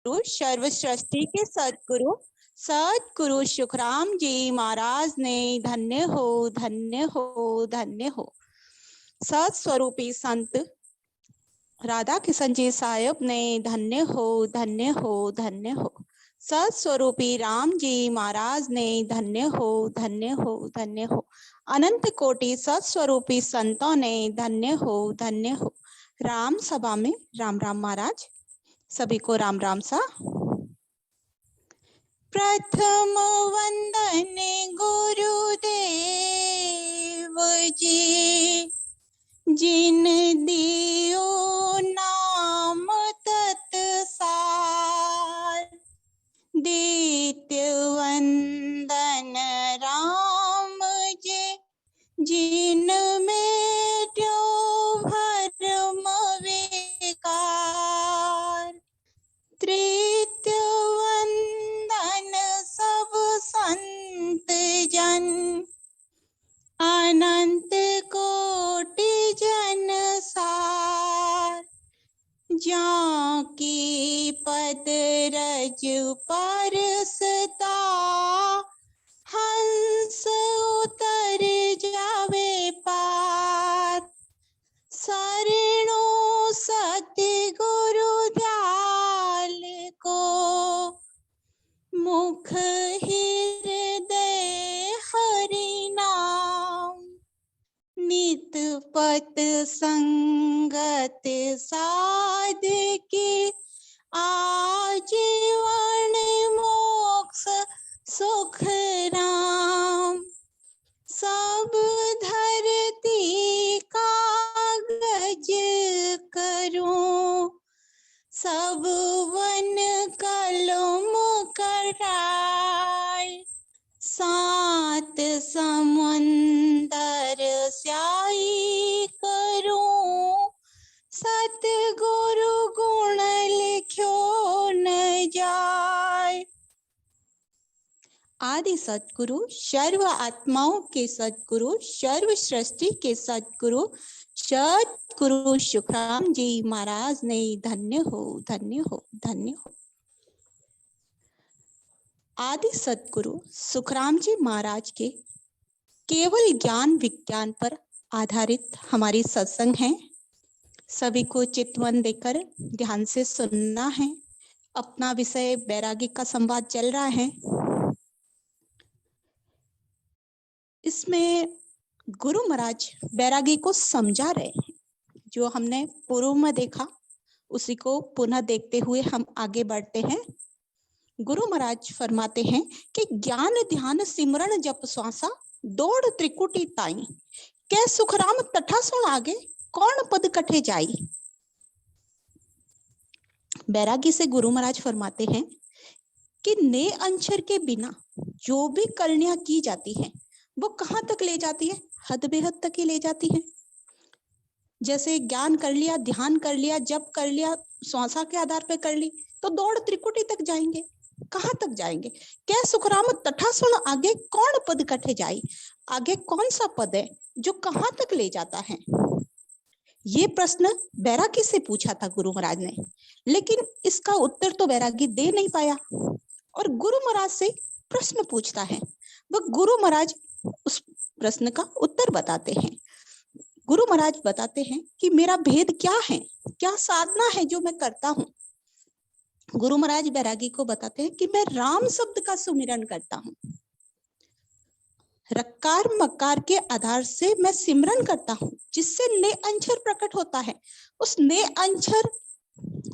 सर्व सृष्टि के सदगुरु सतगुरु सुखराम जी महाराज ने धन्य हो धन्य हो धन्य हो। सत्स्वरूपी संत राधा किशन जी साहब ने धन्य हो धन्य हो धन्य हो। सत्स्वरूपी राम जी महाराज ने धन्य हो धन्य हो धन्य हो। अनंत कोटि सत्स्वरूपी संतों ने धन्य हो धन्य हो। राम सभा में राम राम महाराज, सभी को राम राम सा। प्रथम वंदन गुरुदेव जी, जिन दियो नाम तत्सार। द्वितीय वंदन राम जी, जिन मेट्यो भरम विकार। तृतीय वंदन सब संत जन, अनंत कोटि जन सार। जाकी पद रज परसता, हंस उतर जावे पार। शरणो सतगुरु दयाल को, मुख हृदय हरि नाम। नित पत संगत साधकी, आजीवन मोक्ष सुख राम। सब धरती कागज करूं, सब वन कलम कराय। सात समुंदर स्याही करूं, सतगुरु गुण लिख्यो न जाय। आदि सतगुरु सर्व आत्माओं के सतगुरु, सर्व सृष्टि के सतगुरु सतगुरु सुखराम जी महाराज ने धन्य हो धन्य हो धन्य हो। आदि सतगुरु सुखराम जी महाराज के केवल ज्ञान विज्ञान पर आधारित हमारी सत्संग है। सभी को चितवन देकर ध्यान से सुनना है। अपना विषय बैरागी का संवाद चल रहा है। इसमें गुरु महाराज बैरागी को समझा रहे हैं। जो हमने पूर्व में देखा उसी को पुनः देखते हुए हम आगे बढ़ते हैं। गुरु महाराज फरमाते हैं कि ज्ञान ध्यान सिमरन जप श्वासा, दौड़ त्रिकुटी ताई। कै सुखराम तठा सुन आगे, कौन पद कठे जाई। बैरागी से गुरु महाराज फरमाते हैं कि ने अंशर के बिना जो भी करनियां की जाती है वो कहाँ तक ले जाती है, हद बेहद तक ही ले जाती है। जैसे ज्ञान कर लिया, ध्यान कर लिया, जप कर लिया, श्वासा के आधार पे कर ली तो दौड़ त्रिकुटी तक जाएंगे। कहाँ तक जाएंगे। क्या सुखराम तठा सुन आगे, कौन पद कठे जाई। आगे कौन सा पद है जो कहाँ तक ले जाता है। ये प्रश्न बैरागी से पूछा था गुरु महाराज ने, लेकिन इसका उत्तर तो बैरागी दे नहीं पाया और गुरु महाराज से प्रश्न पूछता है। वह गुरु महाराज उस प्रश्न का उत्तर बताते हैं। गुरु महाराज बताते हैं कि मेरा भेद क्या है, क्या साधना है जो मैं करता हूँ। गुरु महाराज बैरागी को बताते हैं कि मैं राम शब्द का सुमिरन करता हूँ। रकार मकार के आधार से मैं सिमरन करता हूँ, जिससे ने अंशर प्रकट होता है। उस ने अंशर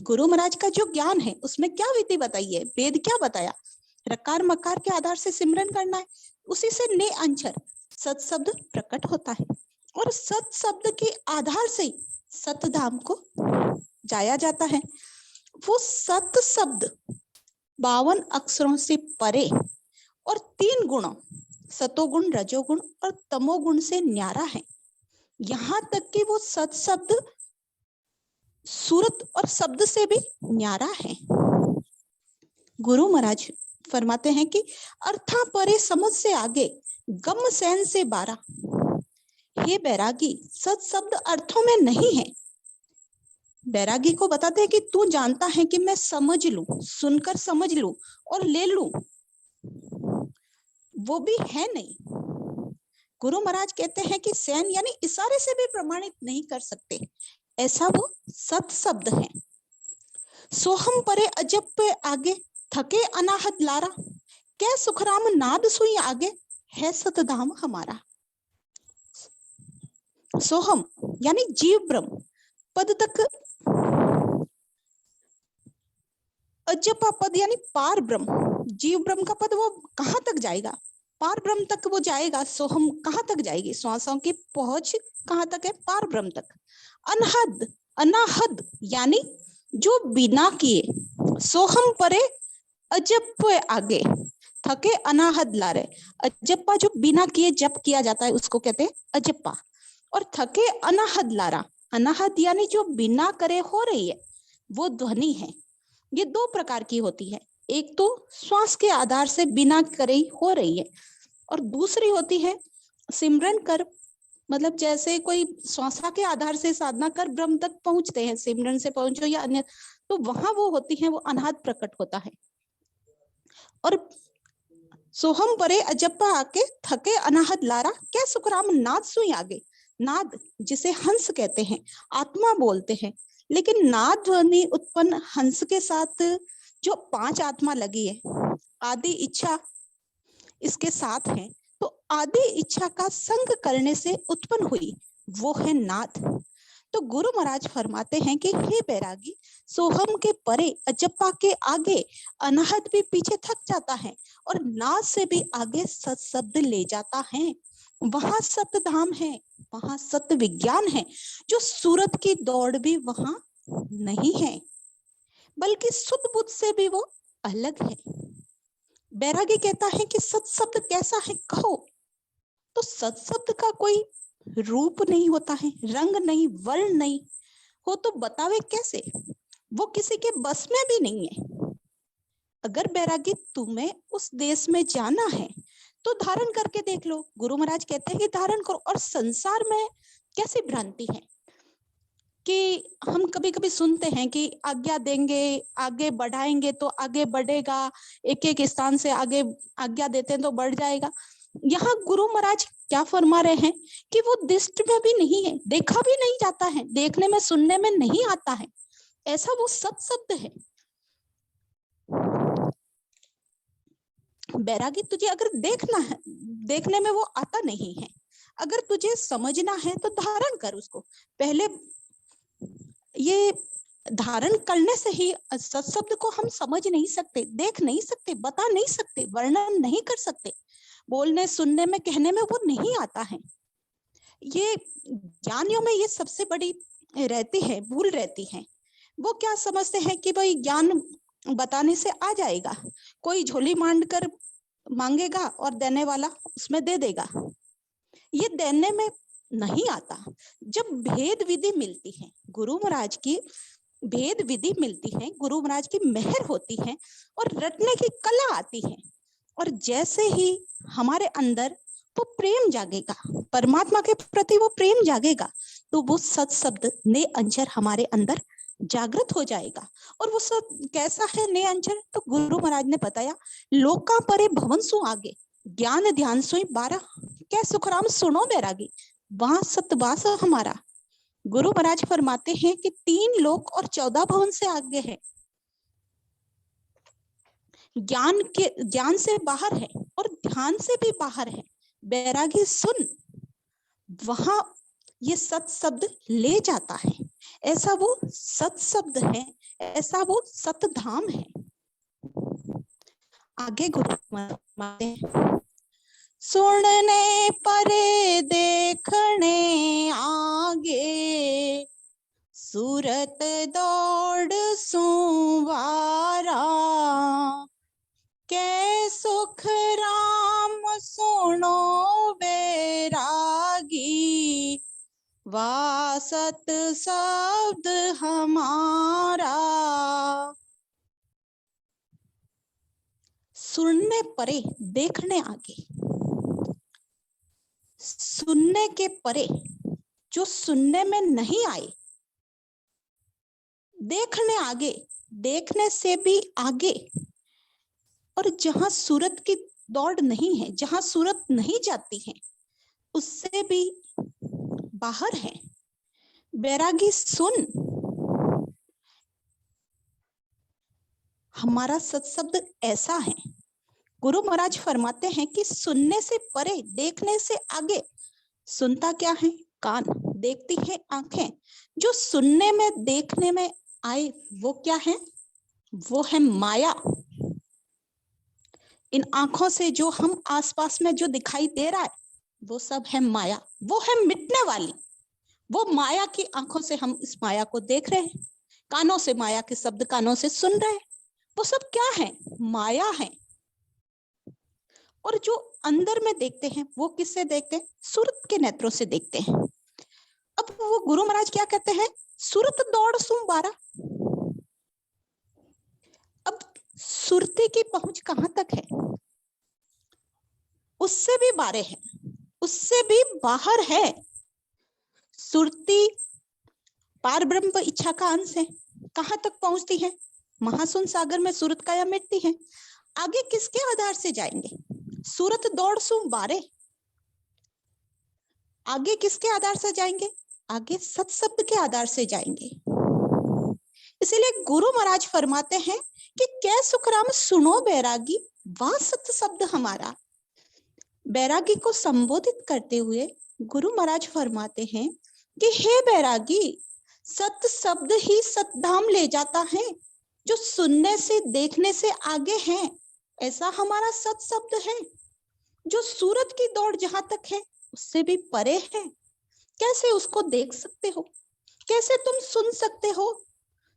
गुरु महाराज का जो ज्ञान है उसमें क्या विधि बताई है, वेद क्या बताया। रकार मकार के आधार से सिमरन करना है, उसी से ने अंशर सत शब्द प्रकट होता है और सत शब्द के आधार से सतधाम को जाया जाता है। वो सत शब्द 52 अक्षरों से परे और 3 गुणों सतोगुण, रजोगुण और तमोगुण से न्यारा है। यहाँ तक कि वो सत शब्द सूरत और शब्द से भी न्यारा है। गुरु महाराज फरमाते हैं कि अर्था परे समझ से आगे, गम सैन से बारा। हे बैरागी, सत शब्द अर्थों में नहीं है, बैरागी को बताते हैं कि तू जानता है कि मैं समझ लूं, सुनकर समझ लूं और ले लूं, वो भी है नहीं। गुरु महाराज कहते हैं कि सैन यानी इशारे से भी प्रमाणित नहीं कर सकते, ऐसा वो सत शब्द है। सोहम परे अजब पे आगे, थके अनाहत लारा, कै सुखराम नाद सुई आगे, है सतधाम हमारा। सोहम यानी जीव ब्रह्म पद तक, अजपा पद यानी पार ब्रह्म, जीव ब्रह्म का पद वो कहां तक जाएगा, पार ब्रह्म तक वो जाएगा। सोहम कहां तक जाएगी, श्वासों की पहुंच कहां तक है, पार ब्रह्म तक। अनहद अनाहद यानी जो बिना किए, सोहम परे अजप आगे, थके अनाहद ला रहे। अजप्पा जो बिना किए जप किया जाता है उसको कहते हैं अजप्पा, और थके अनाहद लारा, अनाहद यानी जो बिना करे हो रही है वो ध्वनि है। ये दो प्रकार की होती है, एक तो श्वास के आधार से बिना करे हो रही है, और दूसरी होती है सिमरन कर, मतलब जैसे कोई श्वासा के आधार से साधना कर ब्रह्म तक पहुंचते हैं, सिमरन से पहुंचो या अन्य, तो वहां वो होती है, वो अनाहद प्रकट होता है। और सोहम परे अजप्पा आके, थके अनाहद लारा, क्या सुखराम नाद सुई आगे। नाद जिसे हंस कहते हैं, आत्मा बोलते हैं, लेकिन नाद ध्वनि उत्पन्न हंस के साथ जो पांच आत्मा लगी है, आदि इच्छा इसके साथ है, तो आदि इच्छा का संग करने से उत्पन्न हुई वो है नाद। तो गुरु महाराज फरमाते हैं कि हे बैरागी, सोहम के परे अजप्पा के आगे अनाहत भी पीछे थक जाता है, और नाद से भी आगे सत शब्द ले जाता है। वहां सत्य धाम है, वहां सत्य विज्ञान है, जो सूरत की दौड़ भी वहां नहीं है, बल्कि शुद्ध बुद्ध से भी वो अलग है। बैरागी कहता है कि सत शब्द कैसा है कहो, तो सत शब्द का कोई रूप नहीं होता है, रंग नहीं, वर्ण नहीं हो, तो बतावे कैसे, वो किसी के बस में भी नहीं है। अगर बैरागी तुम्हें उस देश में जाना है तो धारण करके देख लो, गुरु महाराज कहते हैं कि धारण करो। और संसार में कैसी भ्रांति है कि हम कभी कभी सुनते हैं कि आज्ञा देंगे, आगे बढ़ाएंगे तो आगे बढ़ेगा, एक एक स्थान से आगे आज्ञा देते हैं तो बढ़ जाएगा। यहाँ गुरु महाराज क्या फरमा रहे हैं कि वो दृष्टि में भी नहीं है, देखा भी नहीं जाता है, देखने में सुनने में नहीं आता है, ऐसा वो सत शब्द है। बैरागी तुझे अगर देखना है, देखने में वो आता नहीं है, अगर तुझे समझना है तो धारण कर उसको। पहले ये धारण करने से ही सत शब्द को हम समझ नहीं सकते, देख नहीं सकते, बता नहीं सकते, वर्णन नहीं कर सकते, बोलने सुनने में कहने में वो नहीं आता है। ये ज्ञानियों में ये सबसे बड़ी रहती है, भूल रहती है। वो क्या समझते हैं कि भाई ज्ञान बताने से आ जाएगा, कोई झोली मांड कर मांगेगा और देने वाला उसमें दे देगा, ये देने में नहीं आता। जब भेद विधि मिलती है, गुरु महाराज की भेद विधि मिलती है, गुरु महाराज की मेहर होती है और रटने की कला आती है, और जैसे ही हमारे अंदर वो प्रेम जागेगा, परमात्मा के प्रति वो प्रेम जागेगा, तो वो सत शब्द ने अंजर हमारे अंदर जागृत हो जाएगा। और वो सब कैसा है ने अंजर, तो गुरु महाराज ने बताया, लोका परे भवन सु आगे, ज्ञान ध्यान सोई 12, क्या सुखराम सुनो बैरागी, वहां सतवास हमारा। गुरु महाराज फरमाते हैं कि 3 लोक और 14 भवन से आगे है, ज्ञान से बाहर है और ध्यान से भी बाहर है। बैरागी सुन, वहां ये सत शब्द ले जाता है, ऐसा वो सत शब्द है, ऐसा वो सत धाम है। आगे गुरु फरमाते हैं, सुनने परे देखने आगे, सूरत दौड़ सुवारा, कै सुख राम सुनो बैरागी, वासत शब्द हमारा। सुनने परे देखने आगे, सुनने के परे जो सुनने में नहीं आए देखने आगे, देखने से भी आगे, और जहां सूरत की दौड़ नहीं है, जहां सूरत नहीं जाती है, उससे भी बाहर है। बैरागी सुन, हमारा सत्शब्द ऐसा है। गुरु महाराज फरमाते हैं कि सुनने से परे, देखने से आगे। सुनता क्या है? कान। देखती है आंखें। जो सुनने में, देखने में आए, वो क्या है? वो है माया। इन आंखों से जो हम आसपास में जो दिखाई दे रहा है, वो सब है माया। वो है मिटने वाली। वो माया की आंखों से हम इस माया को देख रहे हैं, कानों से माया के शब्द कानों से सुन रहे हैं। वो सब क्या है? माया है। और जो अंदर में देखते हैं, वो किससे देखते हैं? सूरत के नेत्रों से देखते हैं। अब वो गुरु महाराज क्या कहते हैं? सूरत दौड़ सुम बारा। अब सुरती की पहुंच कहां तक है? उससे भी बारे है, उससे भी बाहर है। सुरती पार ब्रह्म इच्छा का अंश है। कहां तक पहुंचती है? महाशून्य सागर में सूरत काया मिटती है। आगे किसके आधार से जाएंगे? सूरत दौड़ सुम बारे। आगे किसके आधार से जाएंगे? आगे सत्शब्द के आधार से जाएंगे। इसीलिए गुरु महाराज फरमाते हैं कि कै सुखराम सुनो बैरागी, वह सत्य शब्द हमारा। बैरागी को संबोधित करते हुए गुरु महाराज फरमाते हैं कि हे बैरागी, सत्य शब्द ही सतधाम ले जाता है, जो सुनने से, देखने से आगे है। ऐसा हमारा सत्य शब्द है, जो सूरत की दौड़ जहां तक है, उससे भी परे है। कैसे उसको देख सकते हो? कैसे तुम सुन सकते हो?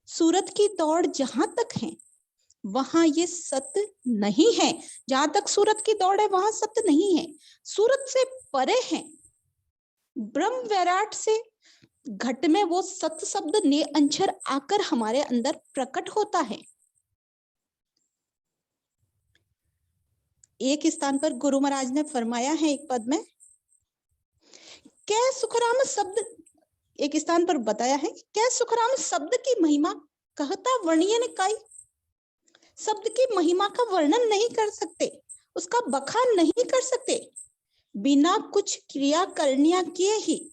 सूरत की दौड़ जहां तक है, वहां ये सत्य नहीं है। जहां तक सूरत की दौड़ है, वहां सत्य नहीं है। सूरत से परे है। ब्रह्म वैराट से घट में वो सत्य शब्द ने अंशर आकर हमारे अंदर प्रकट होता है। एक स्थान पर गुरु महाराज ने फरमाया है, एक पद में, कै सुखराम शब्द, एक स्थान पर बताया है, कै सुखराम शब्द की महिमा कहता वर्णियन काई। शब्द की महिमा का वर्णन नहीं कर सकते, उसका बखान नहीं कर सकते, बिना कुछ क्रिया करनिया किए ही।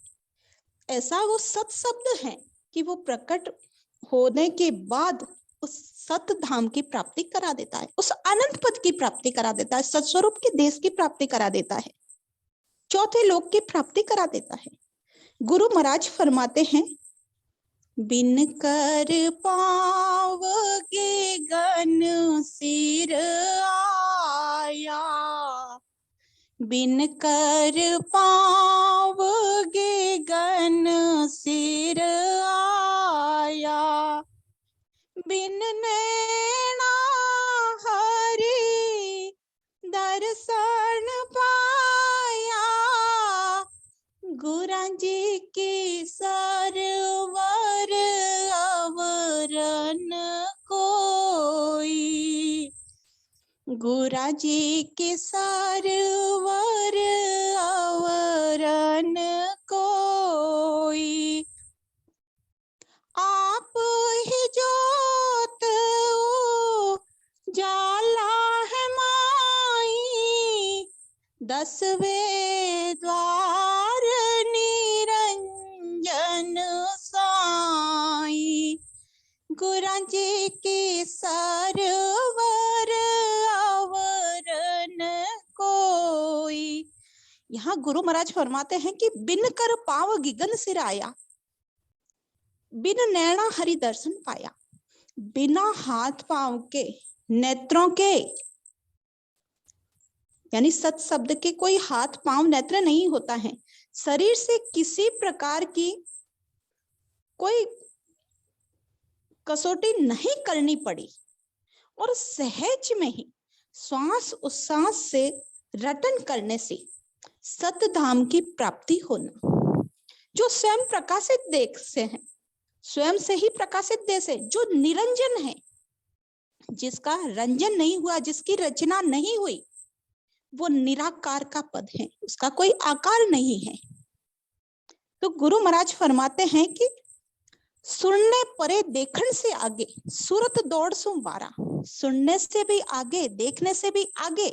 ऐसा वो सत शब्द है कि वो प्रकट होने के बाद उस सत धाम की प्राप्ति करा देता है, उस अनंत पद की प्राप्ति करा देता है, सत्स्वरूप के देश की प्राप्ति करा देता है, चौथे लोक की प्राप्ति करा देता है। गुरु महाराज फरमाते हैं, बिन कर पावगे गन सिर आया, बिन कर पावगे गन सिर आया, बिन नैना हरि दर्शन पाया, गुरा जी की सरवर अवरन कोई, गुरा जी के सरवर अवरन कोई, आप ही जोत जाला है माई, 10वें द्वार निरंजन साई, गुरा जी के सरवर अवरन कोई। यहाँ गुरु महाराज फरमाते हैं कि बिन कर पाव गिगन सिर आया, बिन नैना हरि दर्शन पाया। बिना हाथ पांव के, नेत्रों के, यानी सत शब्द के कोई हाथ पांव नेत्र नहीं होता है। शरीर से किसी प्रकार की कोई कसौटी नहीं करनी पड़ी और सहज में ही श्वास उच्छ्वास से रटन करने से सतधाम की प्राप्ति होना। जो स्वयं प्रकाशित देश से है, स्वयं से ही प्रकाशित देश है, जो निरंजन है, जिसका रंजन नहीं हुआ, जिसकी रचना नहीं हुई, वो निराकार का पद है, उसका कोई आकार नहीं है। तो गुरु महाराज फरमाते हैं कि सुनने परे देखण से आगे, सूरत दौड़ सु 12। सुनने से भी आगे, देखने से भी आगे,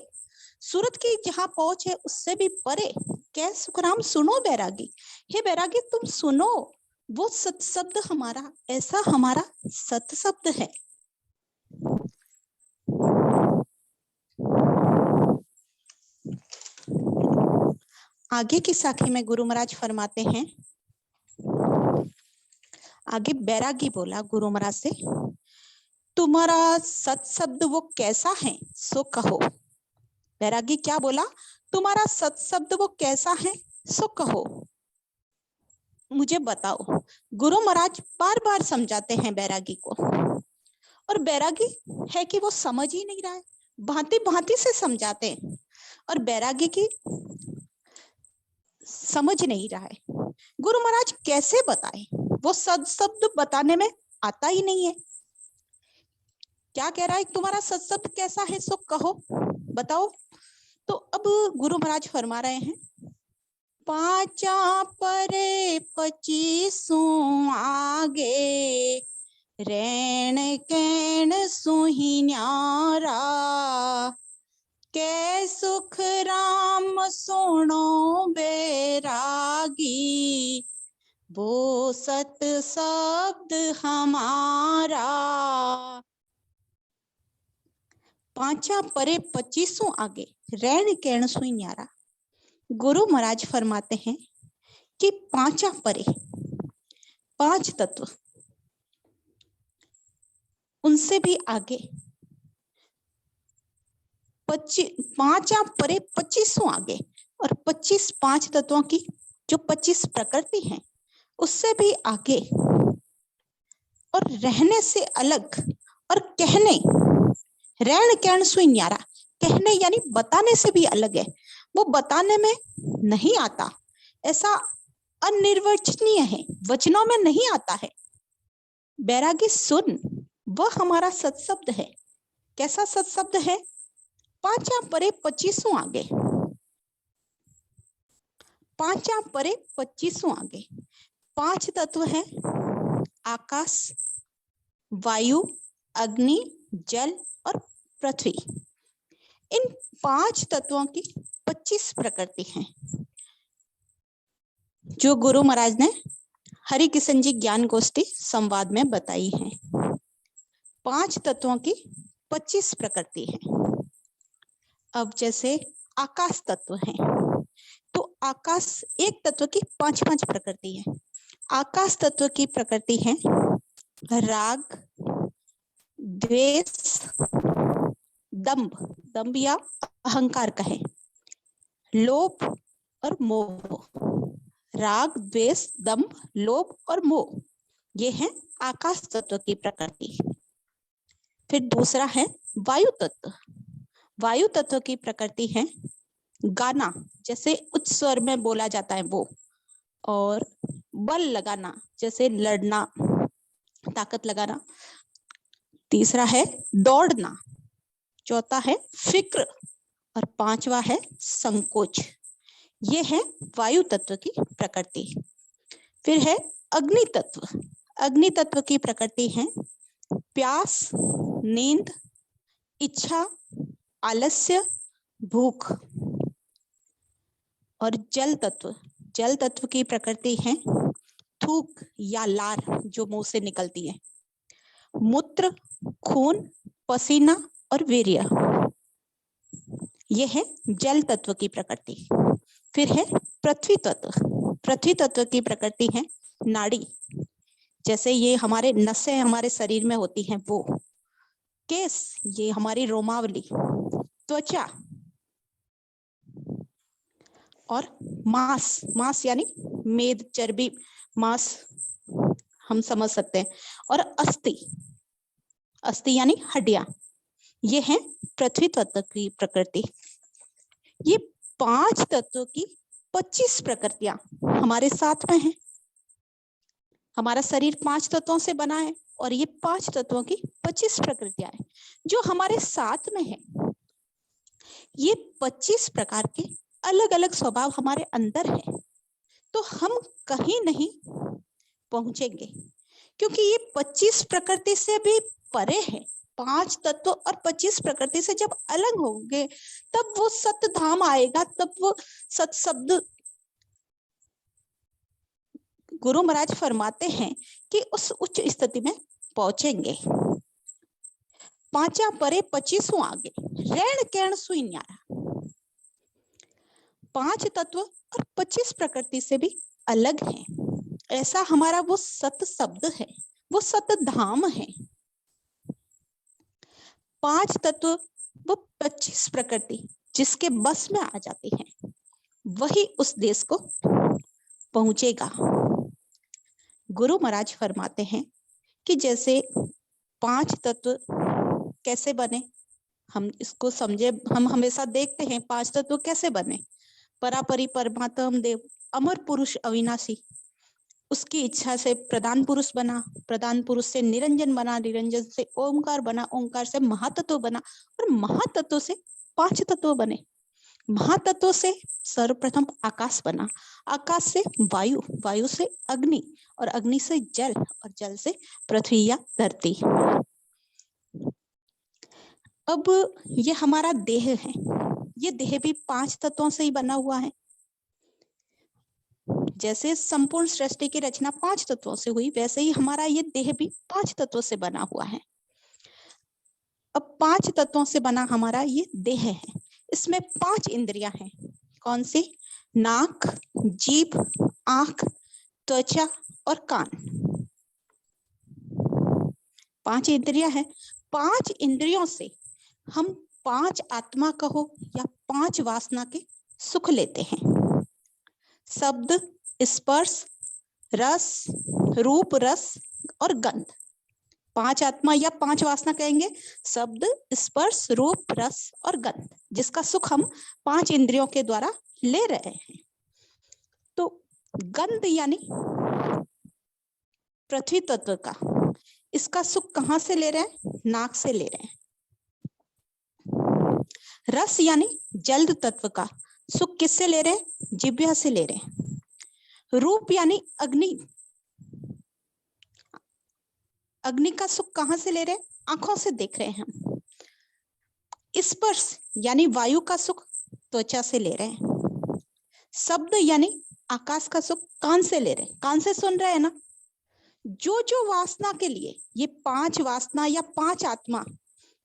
सूरत की जहां पहुंच है उससे भी परे। कै सुखराम सुनो बैरागी, हे बैरागी तुम सुनो, वो सत शब्द हमारा, ऐसा हमारा सत शब्द है। आगे की साखी में गुरु महाराज फरमाते हैं, आगे बैरागी बोला गुरु महाराज से, तुम्हारा सत शब्द वो कैसा है सो कहो। बैरागी क्या बोला, तुम्हारा सत शब्द वो कैसा है सो कहो, मुझे बताओ। गुरु महाराज बार बार समझाते हैं बैरागी को, और बैरागी है कि वो समझ ही नहीं रहा है, भांति भांति से समझाते हैं और बैरागी की समझ नहीं रहा है। गुरु महाराज कैसे बताए, वो सत शब्द बताने में आता ही नहीं है। क्या कह रहा है, तुम्हारा सत शब्द कैसा है सो कहो, बताओ। तो अब गुरु महाराज फरमा रहे हैं, पांचा परे 25 आगे, रैन कैण सुही न्यारा, कै सुख राम सुनो बैरागी, वो सत शब्द हमारा। पांचा परे 25 आगे, रैन कैण सुई न्यारा। गुरु महाराज फरमाते हैं कि पांचा परे, 5 तत्व, उनसे भी आगे, पांचा परे 25 आगे, और 25 5 तत्वों की जो 25 प्रकृति है उससे भी आगे, और रहने से अलग, और कहने, रैन कैण सुई न्यारा, कहने यानी बताने से भी अलग है, वो बताने में नहीं आता, ऐसा अनिर्वचनीय है, वचनों में नहीं आता है। बैरागी सुन, वह हमारा सत्शब्द है। कैसा सत्शब्द है, पांचा परे 25 आगे, पांचा परे 25 आगे। 5 तत्व है, आकाश, वायु, अग्नि, जल और पृथ्वी। इन 5 तत्वों की 25 प्रकृति हैं, जो गुरु महाराज ने हरि किशन जी ज्ञान गोष्ठी संवाद में बताई है। 5 तत्वों की 25 प्रकृति है। अब जैसे आकाश तत्व है, तो आकाश एक तत्व की 5 प्रकृति है। आकाश तत्व की प्रकृति है राग, द्वेष, दंभ, दंभ या अहंकार कहे, लोभ और मोह। राग, द्वेष, दंभ, लोभ और मोह, ये है आकाश तत्व की प्रकृति। फिर दूसरा है वायु तत्व। वायु तत्व की प्रकृति है गाना, जैसे उच्च स्वर में बोला जाता है वो, और बल लगाना, जैसे लड़ना, ताकत लगाना। तीसरा है दौड़ना, चौथा है फिक्र, और 5वां है संकोच। ये है वायु तत्व की प्रकृति। फिर है अग्नि तत्व। अग्नि तत्व की प्रकृति है प्यास, नींद, इच्छा, आलस्य, भूख। और जल तत्व, जल तत्व की प्रकृति है थूक या लार, जो मुंह से निकलती है, मूत्र, खून, पसीना और वीर्य, यह है जल तत्व की प्रकृति। फिर है पृथ्वी तत्व। पृथ्वी तत्व की प्रकृति है नाड़ी, जैसे ये हमारे नसें हमारे शरीर में होती हैं वो, केस, ये हमारी रोमावली, त्वचा, और मांस, मांस यानी मेद, चर्बी, मांस हम समझ सकते हैं, और अस्थि, अस्थि यानी हड्डियां, ये है पृथ्वी तत्व की प्रकृति। ये 5 तत्वों की 25 प्रकृतियां हमारे साथ में हैं। हमारा शरीर 5 तत्वों से बना है, और ये 5 तत्वों की 25 प्रकृतियां हैं जो हमारे साथ में है। ये 25 प्रकार के अलग अलग स्वभाव हमारे अंदर है, तो हम कहीं नहीं पहुंचेंगे, क्योंकि ये 25 प्रकृति से भी परे है। 5 तत्व और 25 प्रकृति से जब अलग होंगे तब वो सत धाम आएगा, तब वो सत शब्द गुरु महाराज फरमाते हैं कि उस उच्च स्थिति में पहुंचेंगे। 5 परे 25 आगे रैण कैण सुई न्यारा। 5 तत्व और 25 प्रकृति से भी अलग है, ऐसा हमारा वो सत शब्द है, वो सत धाम है। 5 तत्व वो 25 प्रकृति जिसके बस में आ जाती है वही उस देश को पहुंचेगा। गुरु महाराज फरमाते हैं कि जैसे 5 तत्व कैसे बने, हम इसको समझे। हम हमेशा देखते हैं 5 तत्व कैसे बने। परापरि परमात्म देव अमर पुरुष अविनाशी, उसकी इच्छा से प्रधान पुरुष बना, प्रधान पुरुष से निरंजन बना, निरंजन से ओंकार बना, ओंकार से महातत्व बना और महातत्व से 5 तत्व बने। महातत्व से सर्वप्रथम आकाश बना, आकाश से वायु, वायु से अग्नि और अग्नि से जल और जल से पृथ्वी या धरती। अब ये हमारा देह है, ये देह भी 5 तत्वों से ही बना हुआ है। जैसे संपूर्ण सृष्टि की रचना 5 तत्वों से हुई, वैसे ही हमारा ये देह भी 5 तत्वों से बना हुआ है। अब 5 तत्वों से बना हमारा ये देह है, इसमें 5 इंद्रियां हैं। कौन सी? नाक, जीभ, आंख, त्वचा और कान। 5 इंद्रियां हैं। 5 इंद्रियों से हम 5 आत्मा कहो या 5 वासना के सुख लेते हैं। शब्द, स्पर्श, रस, रूप, रस और गंध। 5 आत्मा या 5 वासना कहेंगे, शब्द, स्पर्श, रूप, रस और गंध, जिसका सुख हम 5 इंद्रियों के द्वारा ले रहे हैं। तो गंध यानी पृथ्वी तत्व का, इसका सुख कहां से ले रहे हैं? नाक से ले रहे हैं। रस यानी जल तत्व का सुख किससे ले रहे हैं? जिह्वा से ले रहे हैं। रूप यानी अग्नि, अग्नि का सुख कहां से ले रहे हैं? आंखों से देख रहे हैं हम। स्पर्श यानी वायु का सुख त्वचा से ले रहे हैं। शब्द यानी आकाश का सुख कान से ले रहे हैं, कान से सुन रहे हैं ना। जो जो वासना के लिए ये 5 वासना या 5 आत्मा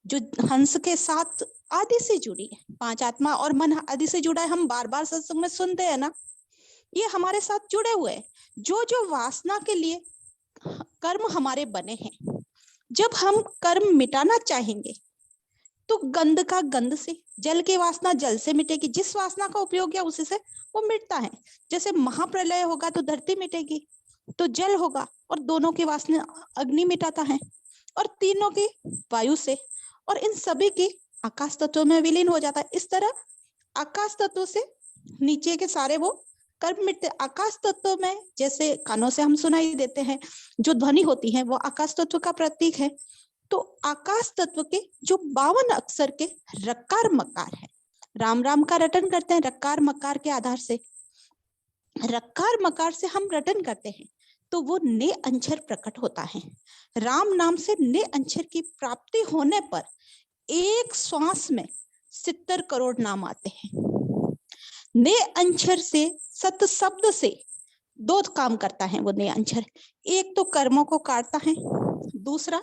जो हंस के साथ आदि से जुड़ी है, 5 आत्मा और मन आदि से जुड़ा है, हम बार बार सत्संग में सुनते हैं ना, ये हमारे साथ जुड़े हुए हैं। जो जो वासना के लिए कर्म हमारे बने हैं, जब हम कर्म मिटाना चाहेंगे तो गंध का गंध से, जल की वासना जल से मिटेगी, जिस वासना का उपयोग किया उसी से वो मिटता है। जैसे महाप्रलय होगा तो धरती मिटेगी, तो जल होगा, और दोनों की वासना अग्नि मिटाता है, और तीनों की वायु से, और इन सभी की आकाश तत्व में विलीन हो जाता है। इस तरह आकाश तत्व से नीचे के सारे वो कर्म मिटते। आकाश तत्व में जैसे कानों से हम सुनाई देते हैं, जो ध्वनि होती है वो आकाश तत्व का प्रतीक है। तो आकाश तत्व के जो 52 अक्षर के रकार मकार है, राम राम का रटन करते हैं रकार मकार के आधार से, रकार मकार से हम रटन करते हैं तो वो ने अंशर प्रकट होता है। राम नाम से ने अंशर की प्राप्ति होने पर एक श्वास में 70 करोड़ नाम आते हैं। ने अंशर से, सत शब्द से 2 काम करता है वो ने अंशर। एक तो कर्मों को काटता है, दूसरा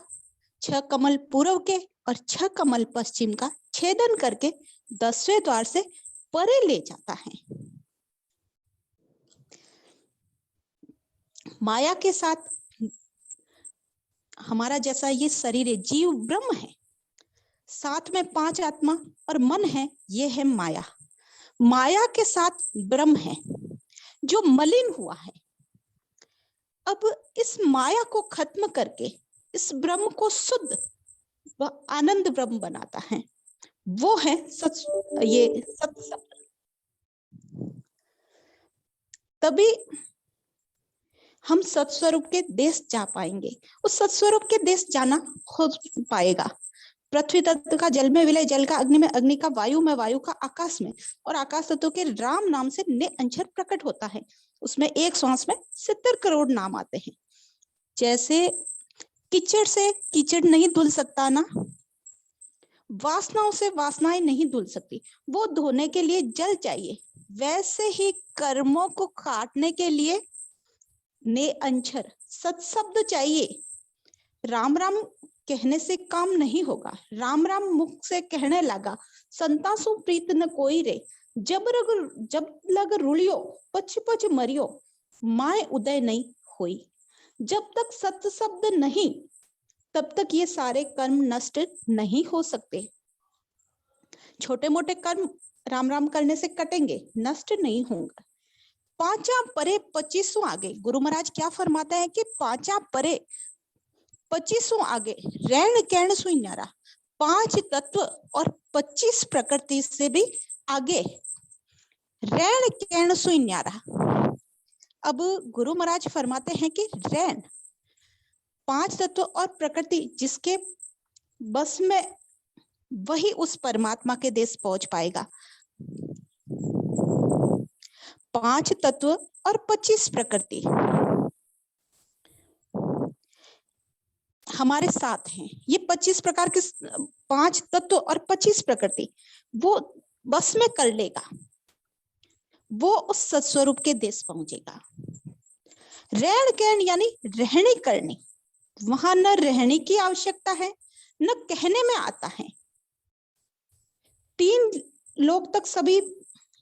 6 कमल पूर्व के और 6 कमल पश्चिम का छेदन करके 10वें द्वार से परे ले जाता है। माया के साथ हमारा जैसा ये शरीर है, जीव ब्रह्म है, साथ में 5 आत्मा और मन है, ये है माया। माया के साथ ब्रह्म है जो मलिन हुआ है। अब इस माया को खत्म करके इस ब्रह्म को शुद्ध व आनंद ब्रह्म बनाता है, वो है ये सत शब्द। तभी हम सत्स्वरूप के देश जा पाएंगे। उस सत्स्वरूप के देश जाना हो पाएगा। पृथ्वी तत्व का जल में विलय, जल का अग्नि में, अग्नि का वायु में, वायु का आकाश में, और आकाश तत्व के राम नाम से ने अंशर प्रकट होता है। उसमें एक श्वास में 70 करोड़ नाम आते हैं। जैसे कीचड़ से कीचड़ नहीं धुल सकता ना, वासनाओं से वासनाएं नहीं धुल सकती, वो धोने के लिए जल चाहिए। वैसे ही कर्मों को काटने के लिए ने अंचर सत्शब्द चाहिए। राम राम कहने से काम नहीं होगा। राम राम मुख से कहने लगा, संतासु प्रीत न कोई रे, जब लग रुलियो पछ पछ मरियो, माए उदय नहीं हुई। जब तक सत्य शब्द नहीं, तब तक ये सारे कर्म नष्ट नहीं हो सकते। छोटे मोटे कर्म राम राम करने से कटेंगे, नष्ट नहीं होंगे। पांचा परे 25 आगे, गुरु महाराज क्या फरमाता है कि पांचा परे 25 आगे, रैन कैण सुई न्यारा, 5 तत्व और 25 प्रकृति से भी आगे, रैन कैण सुई न्यारा। अब गुरु महाराज फरमाते हैं कि रैन 5 तत्व और प्रकृति जिसके बस में, वही उस परमात्मा के देश पहुंच पाएगा। 5 तत्व और 25 प्रकृति हमारे साथ हैं। ये 25 प्रकार के 5 तत्व और 25 प्रकृति वो बस में कर लेगा, वो उस सत्स्वरूप के देश पहुंचेगा। रहन कहन यानी रहनी करनी, वहां न रहने की आवश्यकता है न कहने में आता है। 3 लोग तक सभी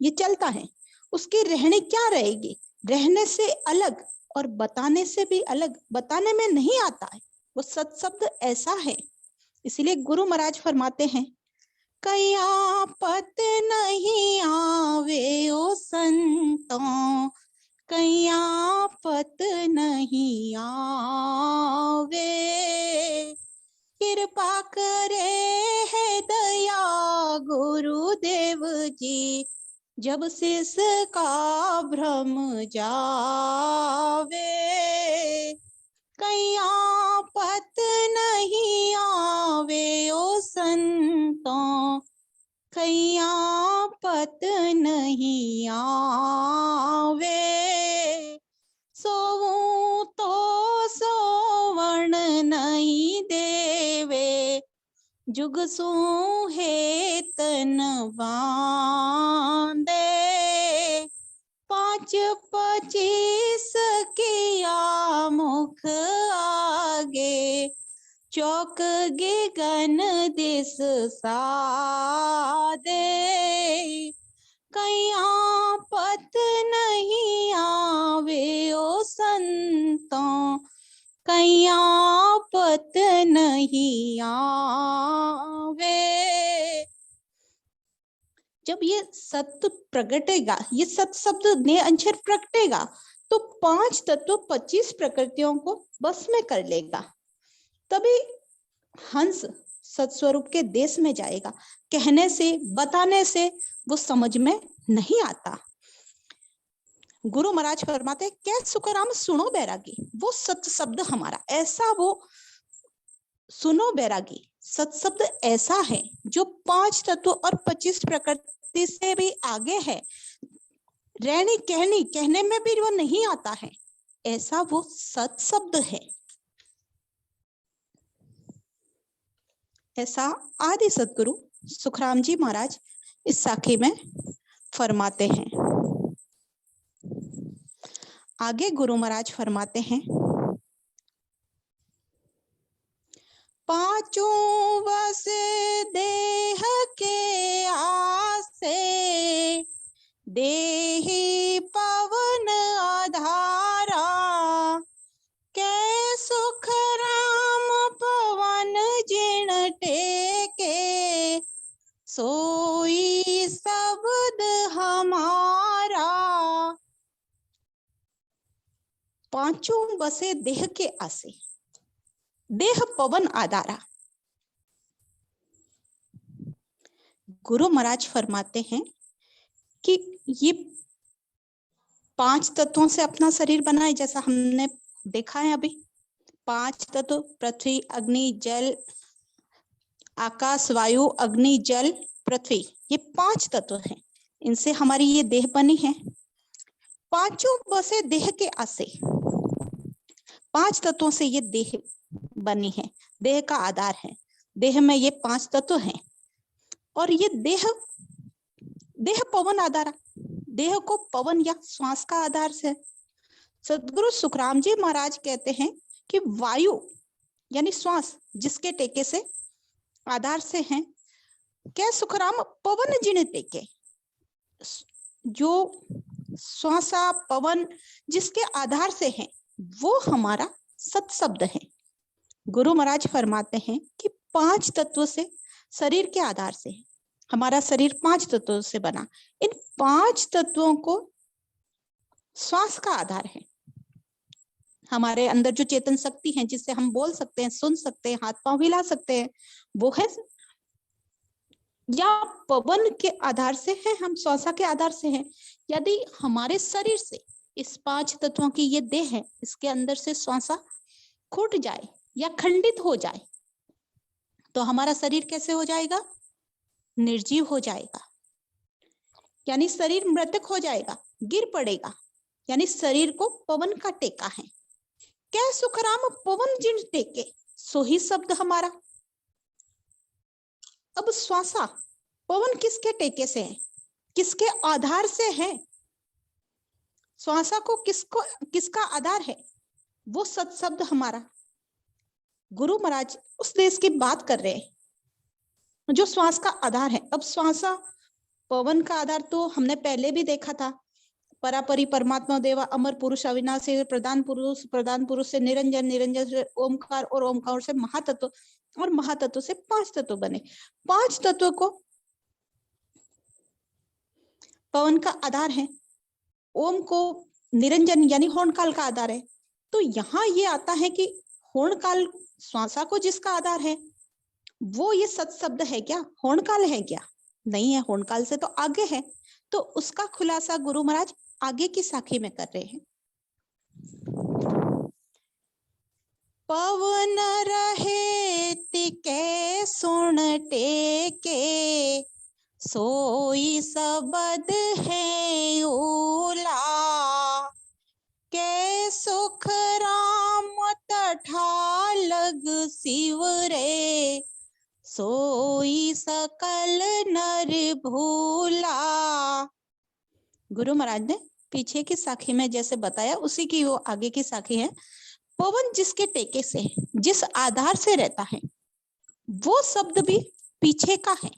ये चलता है, उसकी रहनी क्या रहेगी, रहने से अलग और बताने से भी अलग, बताने में नहीं आता है, वो सत्शब्द ऐसा है। इसीलिए गुरु महाराज फरमाते हैं, कया पत नहीं आवे ओ संतों, कया पत नहीं आवे, कृपा करे है दया गुरुदेव जी, जब शिष का भ्रम जावे। कया पत नहीं आवे ओ संतों, कया पत नहीं आवे, सोऊं तो सोवण नहीं देवे, जुग सो है तन बांधे, 5 25 किया मुख आगे, चौक गगन दिस सादे, कया पत नहीं आवे ओ संतों, कया पत नहीं आवे। जब ये सत्य प्रगटेगा, ये सत्य शब्द ने अंशर प्रगटेगा, तो 5 तत्व 25 प्रकृतियों को बस में कर लेगा, तभी हंस सत्स्वरूप के देश में जाएगा। कहने से बताने से वो समझ में नहीं आता। गुरु महाराज फरमाते, क्या सुखराम सुनो बैरागी, वो सत्य शब्द हमारा ऐसा, वो सुनो बैरागी सत्य शब्द ऐसा है जो 5 तत्व और 25 प्रकृति से भी आगे है, रहनी कहनी कहने में भी वो नहीं आता है, ऐसा वो सत्य शब्द है। ऐसा आदि सदगुरु सुखराम जी महाराज इस साखी में फरमाते हैं। आगे गुरु महाराज फरमाते हैं, पांचों बस देह के आसे, देहि पवन आधारा, कै सुख राम पवन जिण टेके, सोई शब्द हमारा। पांचों बसे देह के आसे, देह पवन आधारा। गुरु महाराज फरमाते हैं कि ये 5 तत्वों से अपना शरीर बना है, जैसा हमने देखा है अभी। 5 तत्व पृथ्वी अग्नि जल आकाश वायु अग्नि जल पृथ्वी, ये 5 तत्व हैं, इनसे हमारी ये देह बनी है। पांचों बसे देह के आसे, 5 तत्वों से ये देह बनी है, देह का आधार है। देह में ये 5 तत्व हैं और ये देह पवन आधार, देह को पवन या श्वास का आधार से। सदगुरु सुखराम जी महाराज कहते हैं कि वायु यानी श्वास जिसके टेके से आधार से हैं, क्या सुखराम पवन जिन टेके, जो श्वासा पवन जिसके आधार से है वो हमारा सत शब्द है। गुरु महाराज फरमाते हैं कि 5 तत्वों से शरीर के आधार से है, हमारा शरीर 5 तत्वों से बना। इन 5 तत्वों को श्वास का आधार है। हमारे अंदर जो चेतन शक्ति है जिससे हम बोल सकते हैं, सुन सकते हैं, हाथ पांव हिला सकते हैं, वो है या पवन के आधार से है, हम श्वासा के आधार से हैं। यदि हमारे शरीर से इस 5 तत्वों की ये देह है, इसके अंदर से श्वासा छूट जाए या खंडित हो जाए तो हमारा शरीर कैसे हो जाएगा? निर्जीव हो जाएगा, यानी शरीर मृतक हो जाएगा, गिर पड़ेगा, यानी शरीर को पवन का टेका है। क्या सुखराम पवन जिन टेके, सो ही शब्द हमारा। अब श्वासा पवन किसके टेके से है, किसके आधार से है? श्वासा को किसका आधार है? वो सत शब्द हमारा। गुरु महाराज उस देश की बात कर रहे हैं जो श्वास का आधार है। अब श्वासा पवन का आधार तो हमने पहले भी देखा था, परापरि परमात्मा देवा अमर पुरुष अविनाशी प्रधान पुरुष से निरंजन, निरंजन से ओमकार और ओमकार से महातत्व और महातत्व से 5 तत्व बने। 5 तत्व को पवन का आधार है, ओम को निरंजन यानी होणकाल का आधार है। तो यहाँ ये आता है कि होणकाल श्वासा को जिसका आधार है वो ये सत शब्द है क्या, होणकाल है क्या? नहीं है, होणकाल से तो आगे है। तो उसका खुलासा गुरु महाराज आगे की साखी में कर रहे हैं। पवन रहे तिके सुन टेके, सोई सबद है ओला, के सुख राम तठा लग शिव रे, सोई सकल नर भूला। गुरु महाराज ने पीछे की साखी में जैसे बताया उसी की वो आगे की साखी है। पवन जिसके टेके से, जिस आधार से रहता है, वो शब्द भी पीछे का है।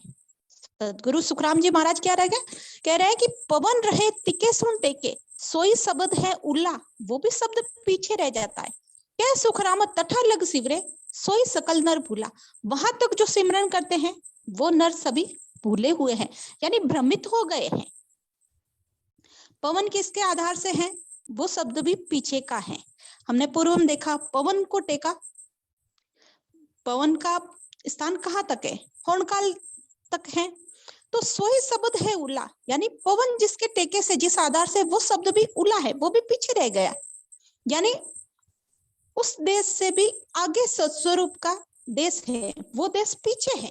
गुरु सुखराम जी महाराज क्या कह रहे हैं कि पवन रहे तिके सुन टेके, सोई शब्द है उल्ला, वो भी शब्द पीछे रह जाता है। क्या सुखराम तठा लग शिवरे, सोई सकल नर भूला, वहां तक जो सिमरन करते हैं वो नर सभी भूले हुए हैं, यानी भ्रमित हो गए हैं। पवन किसके आधार से है, वो शब्द भी पीछे का है। हमने पूर्व में देखा पवन को टेका, पवन का स्थान कहाँ तक है, होणकाल तक है। तो सोई शब्द है उला, यानी पवन जिसके टेके से, जिस आधार से, वो शब्द भी उला है, वो भी पीछे रह गया, यानी उस देश से भी आगे सत्स्वरूप का देश है, वो देश पीछे है।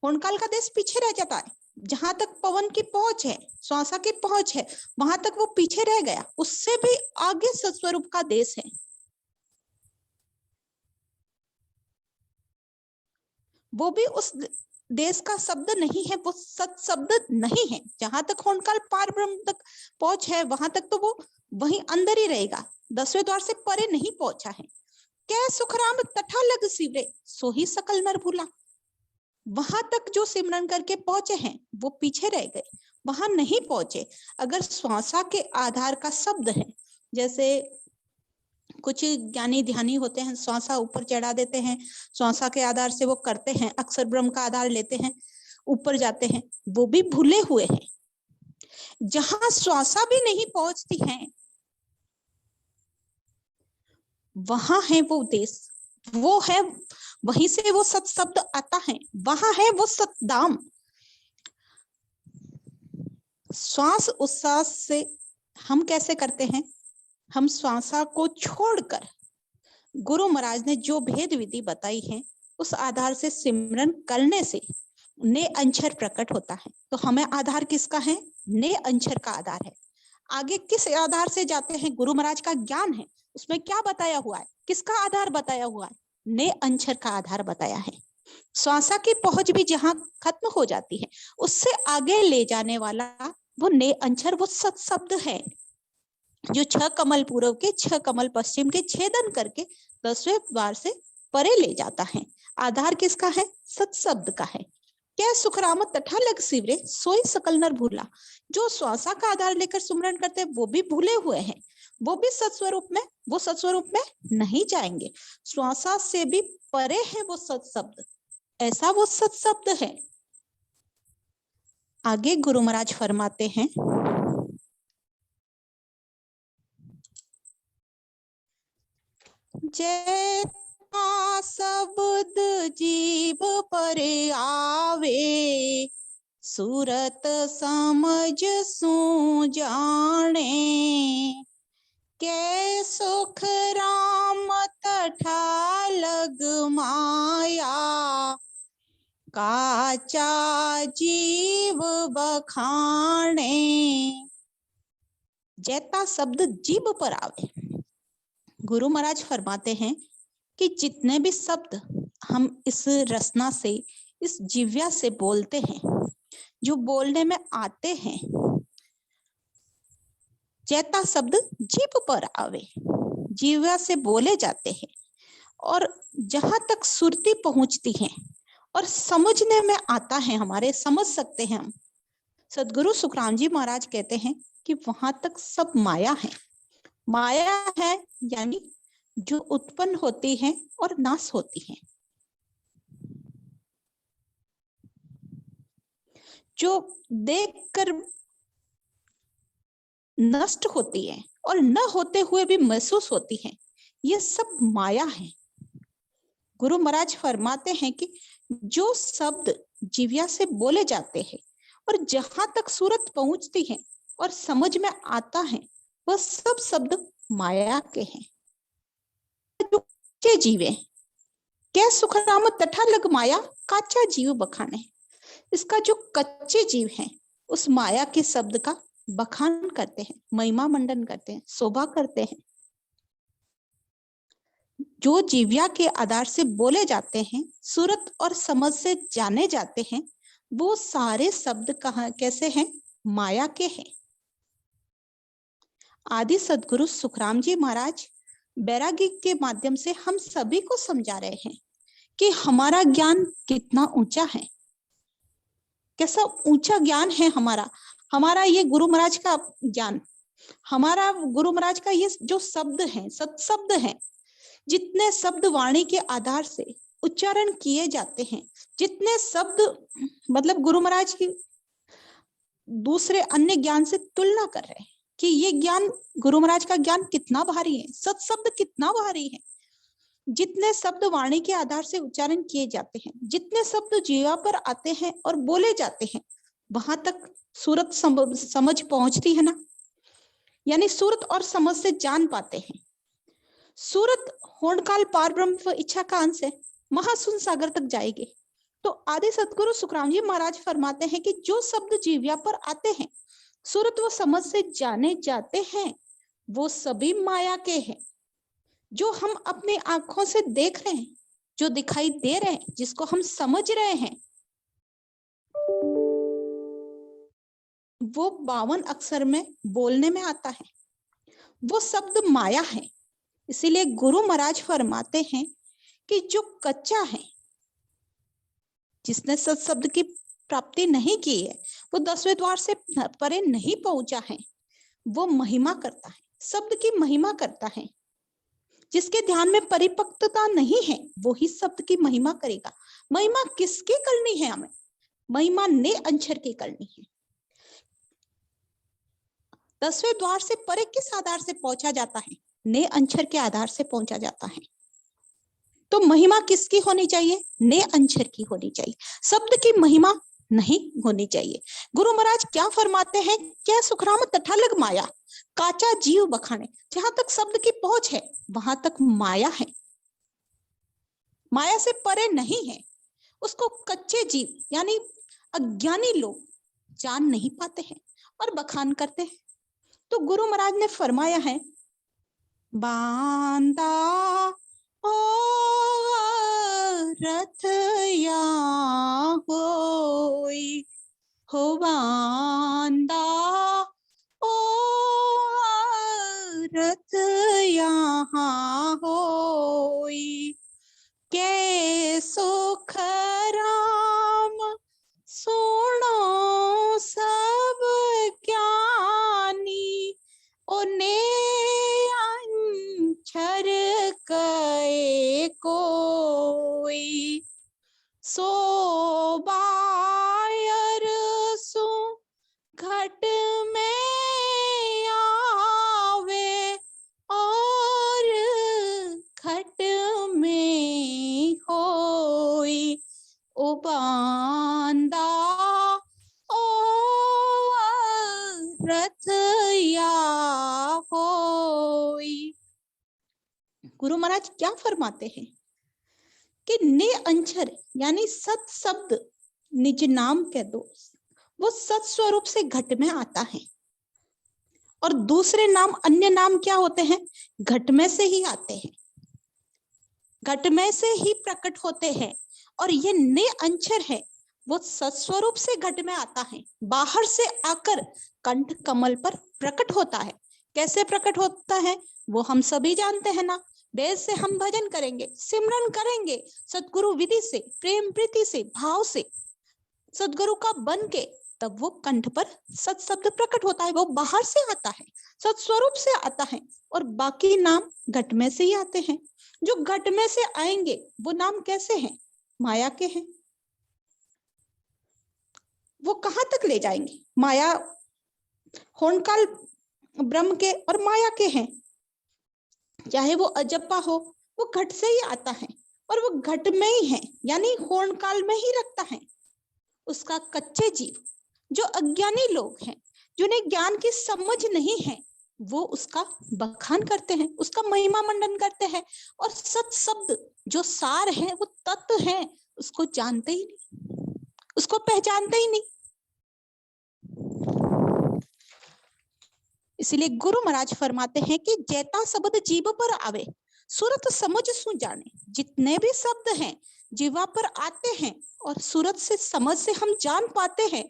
होणकाल का देश पीछे रह जाता है, जहां तक पवन की पहुंच है, श्वासा की पहुंच है, वहां तक वो पीछे रह गया। उससे भी आगे सत्स्वरूप का देश है, वो भी उस देश का शब्द नहीं है, वो सत शब्द नहीं है। जहां तक होणकाल पार ब्रह्म तक पहुंच है, वहां तक तो वो वहीं अंदर ही रहेगा, 10वें द्वार से परे नहीं पहुंचा है। क्या सुखराम तठा लग शिवरे, सो ही सकल नर भूला, वहां तक जो सिमरन करके पहुंचे हैं वो पीछे रह गए, वहां नहीं पहुंचे। अगर श्वासा के आधार का शब्द है, जैसे कुछ ज्ञानी ध्यानी होते हैं, श्वासा ऊपर चढ़ा देते हैं, श्वासा के आधार से वो करते हैं, अक्षर ब्रह्म का आधार लेते हैं, ऊपर जाते हैं, वो भी भूले हुए हैं। जहां श्वासा भी नहीं पहुंचती है, वहां है वो देश, वो है, वहीं से वो सत शब्द आता है, वहां है वो सतधाम। श्वास उच्छ्वास से हम कैसे करते हैं, हम श्वासा को छोड़कर गुरु महाराज ने जो भेद विधि बताई है उस आधार से सिमरन करने से ने अंशर प्रकट होता है। तो हमें आधार किसका है, ने अंशर का आधार है। आगे किस आधार से जाते हैं? गुरु महाराज का ज्ञान है, उसमें क्या बताया हुआ है, किसका आधार बताया हुआ है? ने अंचर का आधार बताया है। श्वासा की पहुंच भी जहां खत्म हो जाती है, उससे आगे ले जाने वाला वो ने अंचर, वो सत शब्द है, जो 6 कमल पूर्व के 6 कमल पश्चिम के छेदन करके 10वें द्वार से परे ले जाता है। आधार किसका है? सत शब्द का है। क्या सुखराम तठा लग शिवरे सोई सकल नर भूला। जो श्वासा का आधार लेकर सुमरन करते हैं वो भी भूले हुए हैं, वो भी सत्स्वरूप में, वो सत्स्वरूप में नहीं जाएंगे। श्वासा से भी परे है वो सत शब्द, ऐसा वो सत शब्द है। आगे गुरु महाराज फरमाते हैं, जैसा शब्द जीव पर आवे, सूरत समझ सू जाने। कै सुख राम तठा लग माया, काचा जीव बखाने। जैता शब्द जीव पर आवे, गुरु महाराज फरमाते हैं कि जितने भी शब्द हम इस रसना से, इस जिव्या से बोलते हैं, जो बोलने में आते हैं, जैता शब्द जीव पर आवे, जिव्या से बोले जाते हैं, और जहां तक सुरती पहुंचती है और समझने में आता है, हमारे समझ सकते हैं हम। सदगुरु सुखराम जी महाराज कहते हैं कि वहां तक सब माया है। माया है यानी जो उत्पन्न होती है और नाश होती है, जो देखकर नष्ट होती है और न होते हुए भी महसूस होती है, ये सब माया है। गुरु महाराज फरमाते हैं कि जो शब्द जिव्या से बोले जाते हैं और जहां तक सूरत पहुंचती है और समझ में आता है, वह सब शब्द माया के हैं। जो जीवे क्या सुखराम तठा लग माया, काचा जीव बखाने। इसका जो कच्चे जीव हैं उस माया के शब्द का बखान करते हैं, महिमा मंडन करते हैं, शोभा करते हैं। जो जीव्या के आधार से बोले जाते हैं, सूरत और समझ से जाने जाते हैं, वो सारे शब्द कहाँ कैसे हैं? माया के हैं। आदि सदगुरु सुखराम जी महाराज बैरागी के माध्यम से हम सभी को समझा रहे हैं कि हमारा ज्ञान कितना ऊंचा है, कैसा ऊंचा ज्ञान है हमारा। हमारा ये गुरु महाराज का ज्ञान, हमारा गुरु महाराज का ये जो शब्द है, सत्शब्द है, जितने शब्द वाणी के आधार से उच्चारण किए जाते हैं, जितने शब्द मतलब गुरु महाराज की दूसरे अन्य ज्ञान से तुलना कर रहे हैं कि ये ज्ञान, गुरु महाराज का ज्ञान कितना भारी है, सत्शब्द कितना भारी है। जितने शब्द वाणी के आधार से उच्चारण किए जाते हैं, जितने शब्द जीवा पर आते हैं और बोले जाते हैं, वहां तक सूरत समझ पहुंचती है ना, यानी सूरत और समझ से जान पाते हैं। सूरत होंडकाल पार ब्रह्म इच्छा का अंश है, महाशून्य सागर तक जाएगी। तो आदि सदगुरु सुखराम जी महाराज फरमाते हैं कि जो शब्द जीव्या पर आते हैं, सूरत व समझ से जाने जाते हैं, वो सभी माया के हैं। जो हम अपनी आंखों से देख रहे हैं, जो दिखाई दे रहे हैं, जिसको हम समझ रहे हैं, वो 52 अक्षर में बोलने में आता है, वो शब्द माया है। इसीलिए गुरु महाराज फरमाते हैं कि जो कच्चा है, जिसने सत्शब्द की प्राप्ति नहीं की है, वो 10वें द्वार से परे नहीं पहुंचा है, वो महिमा करता है, शब्द की महिमा करता है। जिसके ध्यान में परिपक्वता नहीं है, वो ही शब्द की महिमा करेगा। महिमा किसकी करनी है? हमें महिमा ने अंचर की करनी है। 10वें द्वार से परे किस आधार से पहुंचा जाता है? ने अंचर के आधार से पहुंचा जाता है। तो महिमा किसकी होनी चाहिए? ने अंचर की होनी चाहिए, शब्द की महिमा नहीं होनी चाहिए। गुरु महाराज क्या फरमाते हैं? क्या सुखराम तठा लग माया, काचा जीव बखाने। जहां तक शब्द की पहुंच है, वहां तक माया है, माया से परे नहीं है। उसको कच्चे जीव यानी अज्ञानी लोग जान नहीं पाते हैं और बखान करते हैं। तो गुरु महाराज ने फरमाया है, बांधा ओ रथ या होई, हो बांधा ओ रथ यहाँ होई, के सुख राम सुनो सब ज्ञानी, ओने अंचर कए कोई, सो बायर सु घट में आवे, और घट में होई, ओ बांधा ओ रथ या होई। गुरु महाराज क्या फरमाते हैं कि ने अंचर यानी सत शब्द निज नाम कह दो, वो सत स्वरूप से घट में आता है, और दूसरे नाम अन्य नाम क्या होते हैं, घट में से ही आते हैं, घट में से ही प्रकट होते हैं। और ये ने अंचर है, वो सत्स्वरूप से घट में आता है, बाहर से आकर कंठ कमल पर प्रकट होता है। कैसे प्रकट होता है वो हम सभी जानते हैं ना, वेद से हम भजन करेंगे, सिमरन करेंगे, सतगुरु विधि से, प्रेम प्रीति से, भाव से सतगुरु का बन के, तब वो कंठ पर सत शब्द प्रकट होता है। वो बाहर से आता है, सत्स्वरूप से आता है, और बाकी नाम घट में से ही आते हैं। जो घट में से आएंगे वो नाम कैसे हैं, माया के हैं। वो कहां तक ले जाएंगे, माया होनकाल ब्रह्म के और माया के हैं। चाहे वो अजप्पा हो, वो घट से ही आता है, और वो घट में ही है, यानी होनकाल में ही रखता है। उसका कच्चे जीव जो अज्ञानी लोग हैं, जिन्हें ज्ञान की समझ नहीं है, वो उसका बखान करते हैं, उसका महिमा मंडन करते हैं, और सत शब्द जो सार है, वो तत्व है, उसको जानते ही नहीं, उसको पहचानते ही नहीं। इसलिए गुरु महाराज फरमाते हैं कि जैता शब्द जीव पर आवे, सूरत समझ सु जाने। जितने भी शब्द हैं जीवा पर आते हैं, और सूरत से समझ से हम जान पाते हैं,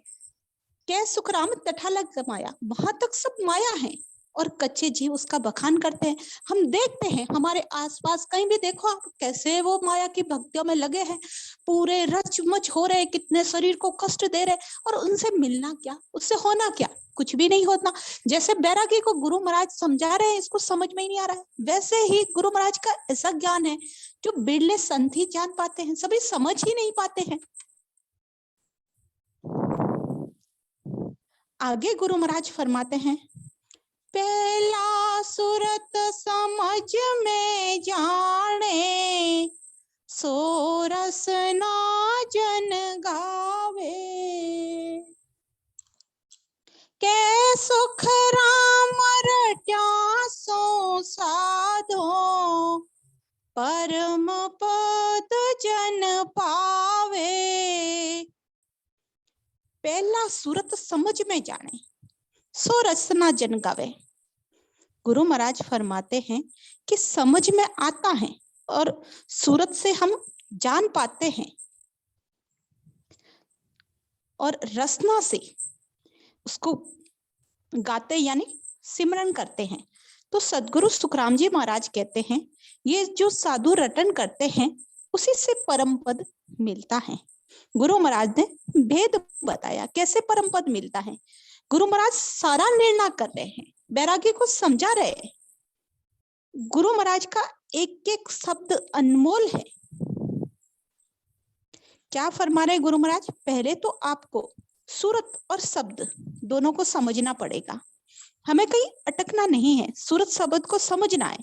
कै सुखराम तठा लग माया, वहां तक सब माया है, और कच्चे जीव उसका बखान करते हैं। हम देखते हैं हमारे आसपास, कहीं भी देखो आप, कैसे वो माया की भक्तियों में लगे हैं, पूरे रचमच हो रहे, कितने शरीर को कष्ट दे रहे, और उनसे मिलना क्या, उससे होना क्या, कुछ भी नहीं होता। जैसे बैरागी को गुरु महाराज समझा रहे हैं, इसको समझ में ही नहीं आ रहा है, वैसे ही गुरु महाराज का ऐसा ज्ञान है जो बिरले संत ही जान पाते हैं, सभी समझ ही नहीं पाते हैं। आगे गुरु महाराज फरमाते हैं, पहला सूरत समझ में जाने, सो रस ना जन गावे, के सुख राम रट्या सो साधो, परम पद जन पावे। पहला सूरत समझ में जाने, सो रसना जन गावे। गुरु महाराज फरमाते हैं कि समझ में आता है, और सूरत से हम जान पाते हैं, और रसना से उसको गाते यानी सिमरन करते हैं। तो सदगुरु सुखराम जी महाराज कहते हैं, ये जो साधु रटन करते हैं, उसी से परम पद मिलता है। गुरु महाराज ने भेद बताया कैसे परम पद मिलता है। गुरु महाराज सारा निर्णय कर रहे हैं, बैरागी को समझा रहे हैं। गुरु महाराज का एक एक शब्द अनमोल है। क्या फरमा रहे गुरु महाराज, पहले तो आपको सूरत और शब्द दोनों को समझना पड़ेगा, हमें कहीं अटकना नहीं है, सूरत शब्द को समझना है।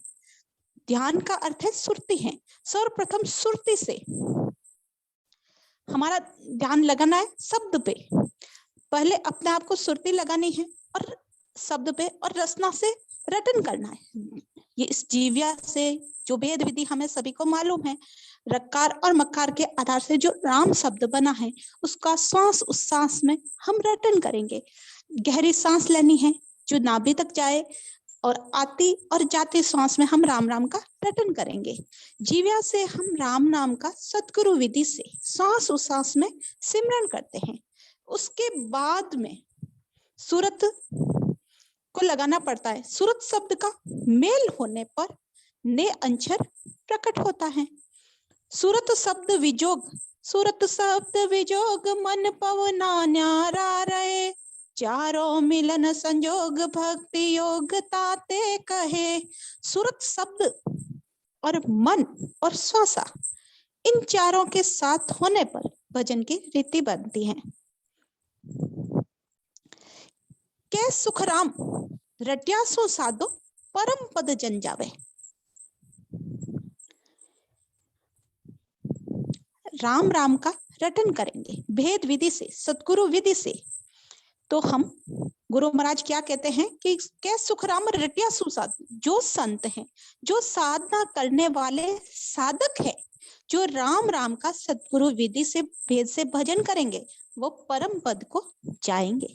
ध्यान का अर्थ है सुरती है, सर्वप्रथम सुरती से हमारा ध्यान लगाना है, शब्द पे पहले अपने आप को सुरती लगानी है, और शब्द पे और रसना से रटन करना है। ये इस जीव्या से जो वेद विधि हमें सभी को मालूम है, रकार और मकार के आधार से जो राम शब्द बना है, उसका श्वास उस सांस में हम रटन करेंगे। गहरी सांस लेनी है, जो नाभि तक जाए, और आती और जाती सांस में हम राम राम का रटन करेंगे। जीव्या से हम राम नाम का सतगुरु विधि से सांस उसास में सिमरन करते हैं। उसके बाद में सूरत को लगाना पड़ता है। सूरत शब्द का मेल होने पर ने अंचर प्रकट होता है। सूरत शब्द विजोग मन पवना न्यारा रहे, चारों मिलन संजोग भक्ति योग ताते कहे। सूरत शब्द और मन और श्वासा, इन चारों के साथ होने पर भजन की रीति बनती है। के सुखराम रट्या सो साधो, परम पद जन जावे। राम राम का रटन करेंगे भेद विधि से, सतगुरु विधि से, तो हम गुरु महाराज क्या कहते हैं कि के सुखराम रट्या सुसाधु, जो संत हैं, जो साधना करने वाले साधक है, जो राम राम का सतगुरु विधि से भेद से भजन करेंगे, वो परम पद को जाएंगे।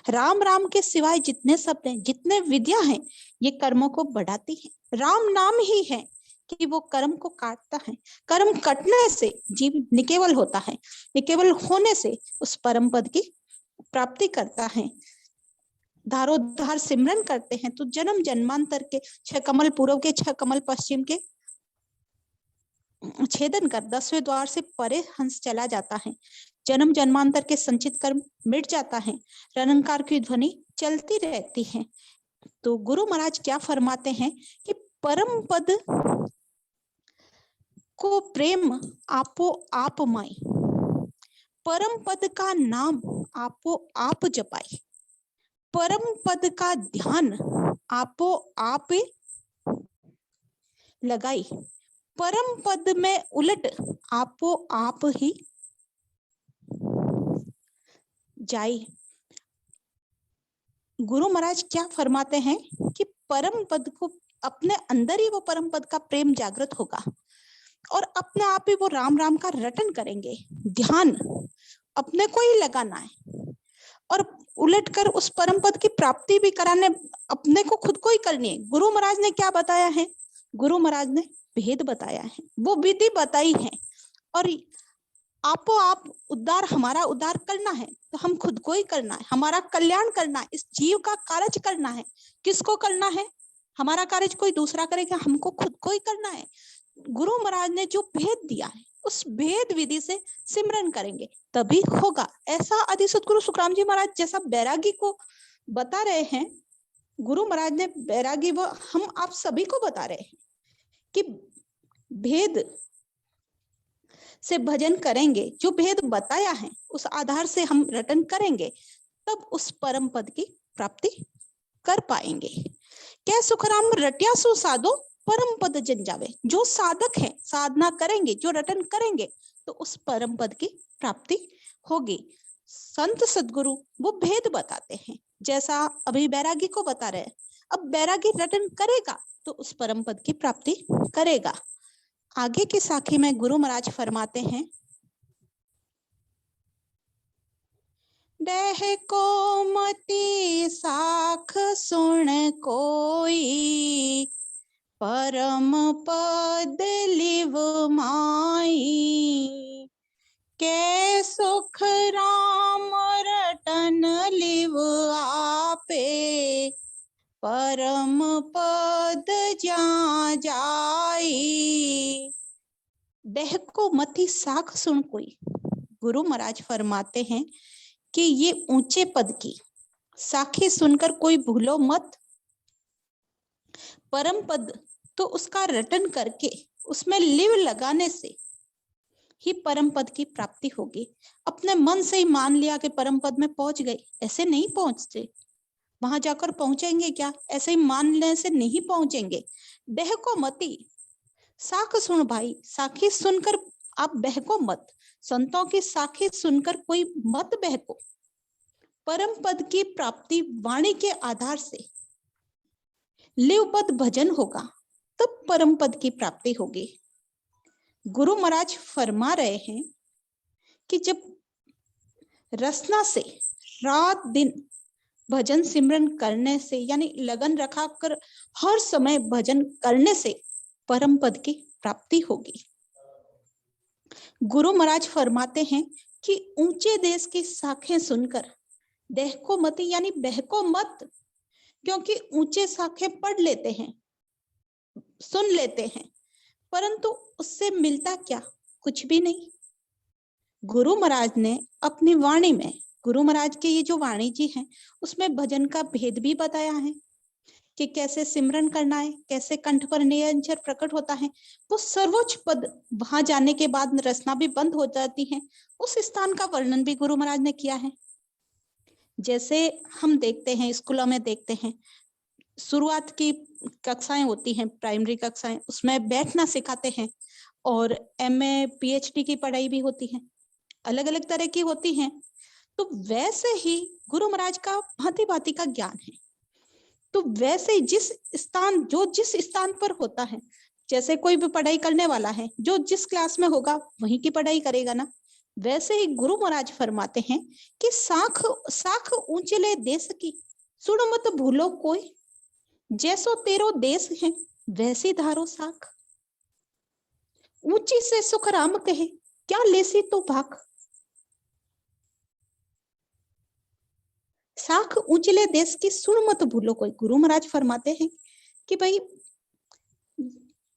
राम राम के सिवाय जितने शब्द हैं, जितने विद्या हैं, ये कर्मों को बढ़ाती है। राम नाम ही है कि वो कर्म को काटता है। कर्म कटने से जीव निकेवल होता है, निकेवल होने से उस परम पद की प्राप्ति करता है। धारोधार सिमरन करते हैं तो जन्म जन्मांतर के 6 कमल पूर्व के 6 कमल पश्चिम के छेदन कर 10वें द्वार से परे हंस चला जाता है। जन्म जन्मांतर के संचित कर्म मिट जाता है, रनंकार की ध्वनि चलती रहती है। तो गुरु महाराज क्या फरमाते हैं कि परम पद को प्रेम आपो आप माई, परम पद का नाम आपो आप जपाई, परम पद का ध्यान आपो आप लगाई, परम पद में उलट आपो आप ही जाई। गुरु महाराज क्या फरमाते हैं कि परम पद को अपने अंदर ही वो परम पद का प्रेम जागृत होगा और अपने आप ही वो राम राम का रटन करेंगे। ध्यान अपने को ही लगाना है और उलटकर उस परम पद की प्राप्ति भी कराने अपने को खुद को ही करनी है। गुरु महाराज ने क्या बताया है? गुरु महाराज ने भेद बताया है, वो विधि बताई है, और आपो आप उद्धार, हमारा उद्धार करना है तो हम खुद को ही करना है, हमारा कल्याण करना है, इस जीव का कार्य करना है। किसको करना है? हमारा कार्य कोई दूसरा करेगा, हमको खुद को ही करना है। गुरु महाराज ने जो भेद दिया है उस भेद विधि से सिमरन करेंगे तभी होगा। ऐसा आदि सतगुरु सुखराम जी महाराज जैसा बैरागी को बता रहे हैं, गुरु महाराज ने बैरागी वो हम आप सभी को बता रहे हैं कि भेद से भजन करेंगे, जो भेद बताया है उस आधार से हम रटन करेंगे, तब उस परम पद की प्राप्ति कर पाएंगे। क्या सुखराम रट्या सो साधो, परम पद जन जावे। जो साधक है, साधना करेंगे, जो रटन करेंगे, तो उस परम पद की प्राप्ति होगी। संत सदगुरु वो भेद बताते हैं, जैसा अभी बैरागी को बता रहे हैं। अब बैरागी रटन करेगा तो उस परम पद की प्राप्ति करेगा। आगे की साखी में गुरु महाराज फरमाते हैं, देह को मति साख सुन कोई, परम पद लिव माई, के सुख राम रटन लिव आपे, परम पद जा जाई। देह को मति साख सुन कोई, गुरु महाराज फरमाते हैं कि ये ऊंचे पद की साखी सुनकर कोई भूलो मत। परम पद तो उसका रटन करके उसमें लिव लगाने से ही परम पद की प्राप्ति होगी। अपने मन से ही मान लिया कि परम पद में पहुंच गए, ऐसे नहीं पहुंचते। वहां जाकर पहुंचेंगे क्या? ऐसे ही मानने से नहीं पहुंचेंगे। देह को मति साख सुन भाई, साखी सुनकर आप बहको मत। संतों की साखी सुनकर कोई मत बहको। परम पद की प्राप्ति वाणी के आधार से लिव पद भजन होगा, तब परम पद की प्राप्ति होगी। गुरु महाराज फरमा रहे हैं कि जब रसना से रात दिन भजन सिमरन करने से यानी लगन रखा कर हर समय भजन करने से परम पद की प्राप्ति होगी। गुरु महाराज फरमाते हैं कि ऊंचे देश की शाखें सुनकर दहको मत यानी बहको मत, क्योंकि ऊंचे शाखें पढ़ लेते हैं, सुन लेते हैं, परंतु उससे मिलता क्या? कुछ भी नहीं। गुरु महाराज ने अपनी वाणी में, गुरु महाराज के ये जो वाणी जी हैं, उसमें भजन का भेद भी बताया है कि कैसे सिमरन करना है, कैसे कंठ पर नए अक्षर प्रकट होता है। वो सर्वोच्च पद वहां जाने के बाद रचना भी बंद हो जाती है, उस स्थान का वर्णन भी गुरु महाराज ने किया है। जैसे हम देखते हैं, स्कूलों में देखते हैं, शुरुआत की कक्षाएं होती हैं, प्राइमरी कक्षाएं, उसमें बैठना सिखाते हैं, और MA PhD की पढ़ाई भी होती है, अलग अलग तरह की होती हैं। तो वैसे ही गुरु महाराज का भांति भांति का ज्ञान है। तो वैसे ही जिस स्थान पर होता है, जैसे कोई भी पढ़ाई करने वाला है, जो जिस क्लास में होगा वहीं की पढ़ाई करेगा ना, वैसे ही गुरु महाराज फरमाते हैं कि साख ऊंचले देश की सुन मत भूलो कोई, जैसो तेरो देश है वैसी धारो साख, ऊंची से सुख राम कहे क्या लेसी तो भाग। साख ऊंचले देश की सुन मत भूलो कोई। गुरु महाराज फरमाते हैं कि भाई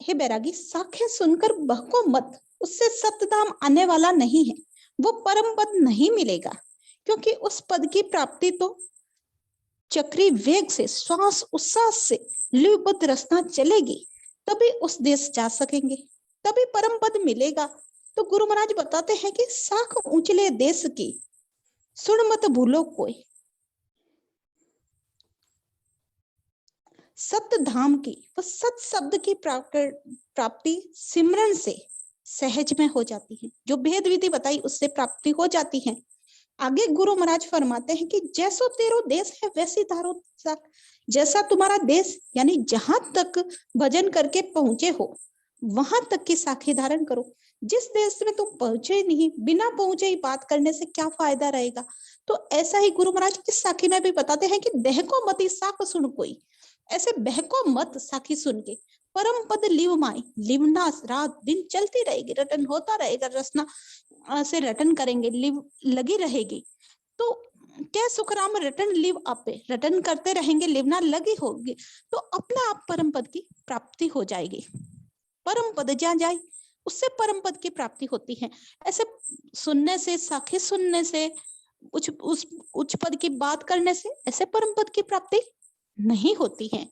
हे बैरागी, साखें सुनकर बहको मत, उससे सत्यधाम आने वाला नहीं है, वो परम पद नहीं मिलेगा, क्योंकि उस पद की प्राप्ति तो चक्री वेग से, श्वास उच्छ्वास से लिवबद्ध रचना चलेगी, तभी उस देश जा सकेंगे, तभी परम पद मिलेगा। तो गुरु महाराज बताते हैं कि साख ऊंचले देश की सुन मत भूलो कोई, सत्य धाम की, वह सत शब्द की प्राप्ति सिमरन से सहज में हो जाती है। जो भेद विधि बताई उससे प्राप्ति हो जाती है। आगे गुरु महाराज फरमाते हैं कि जैसो तेरो देश है वैसी धारो साख, जैसा तुम्हारा देश यानी जहां तक भजन करके पहुंचे हो वहां तक की साखी धारण करो। जिस देश में तुम पहुंचे नहीं, बिना पहुंचे ही बात करने से क्या फायदा रहेगा। तो ऐसा ही गुरु महाराज इस साखी में भी बताते हैं कि दहको मति साख सुन कोई, ऐसे बहको मत साखी सुन के, परम पद लिव माई, लिवना रात दिन चलती रहेगी, रटन होता रहेगा, रचना से रटन करेंगे, लिव लगी रहेगी। तो क्या सुखराम रटन लिव आपे, रटन करते रहेंगे, लिवना लगी होगी, तो अपने आप परम पद की प्राप्ति हो जाएगी। परम पद जहाँ जाए उससे परम पद की प्राप्ति होती है। ऐसे सुनने से, साखी सुनने से, उच्च पद की बात करने से ऐसे परम पद की प्राप्ति नहीं होती है।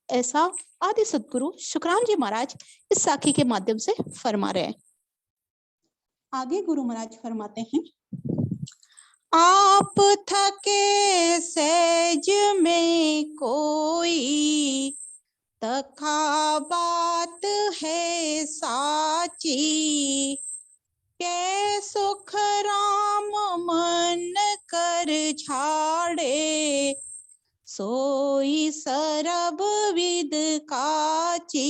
ऐसा आदि सद्गुरु शुक्रान जी महाराज इस साखी के माध्यम से फरमा रहे हैं। आगे गुरु महाराज फरमाते हैं, आप थके सहज में कोई, तका बात है साची, कै सुख राम मन कर छाड़े, सोई सरब विद काची।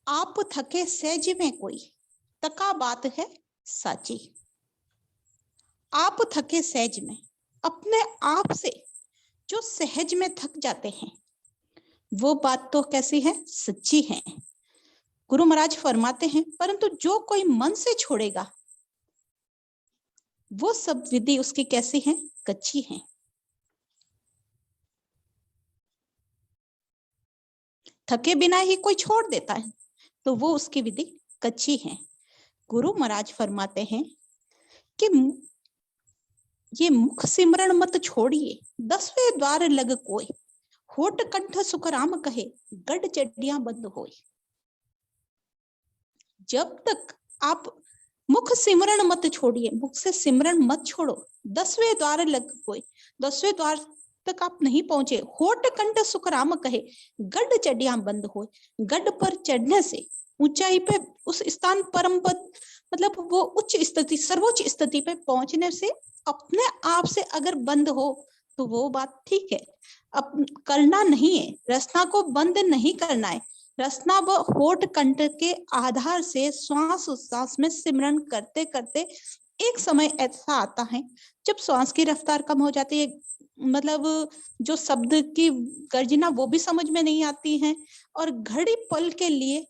आप थके सहज में कोई, तका बात है साची। आप थके सहज में, अपने आप से जो सहज में थक जाते हैं वो बात तो कैसी है, सच्ची है। गुरु महाराज फरमाते हैं परंतु जो कोई मन से छोड़ेगा वो सब विधि उसकी कैसी है, कच्ची है। थके बिना ही कोई छोड़ देता है तो वो उसकी विधि कच्ची है। गुरु महाराज फरमाते हैं कि ये मुख सिमरण मत छोड़िए, 10वें द्वार लग कोई, होठ कंठ सुख राम कहे, गढ़ चड्डियां बंद होई। जब तक आप मुख सिमरण मत छोड़िए, मुख से सिमरण मत छोड़ो, 10वें द्वार लग कोई, 10वें द्वार तक आप नहीं पहुंचे, होठ कंठ सुख राम कहे, गढ़ चड्डियां बंद होई। गढ़ पर चढ़ने से, ऊंचाई पे, उस स्थान परम पद मतलब वो उच्च स्थिति, सर्वोच्च स्थिति पे पहुंचने से अपने आप से अगर बंद हो तो वो बात ठीक है। अब करना नहीं है, रचना को बंद नहीं करना है, रचना व होठ कंठ के आधार से श्वास उच्छ्वास में सिमरन करते करते एक समय ऐसा आता है जब श्वास की रफ्तार कम हो जाती है, मतलब जो शब्द की गर्जना वो भी समझ में नहीं आती है, और घड़ी पल के लिए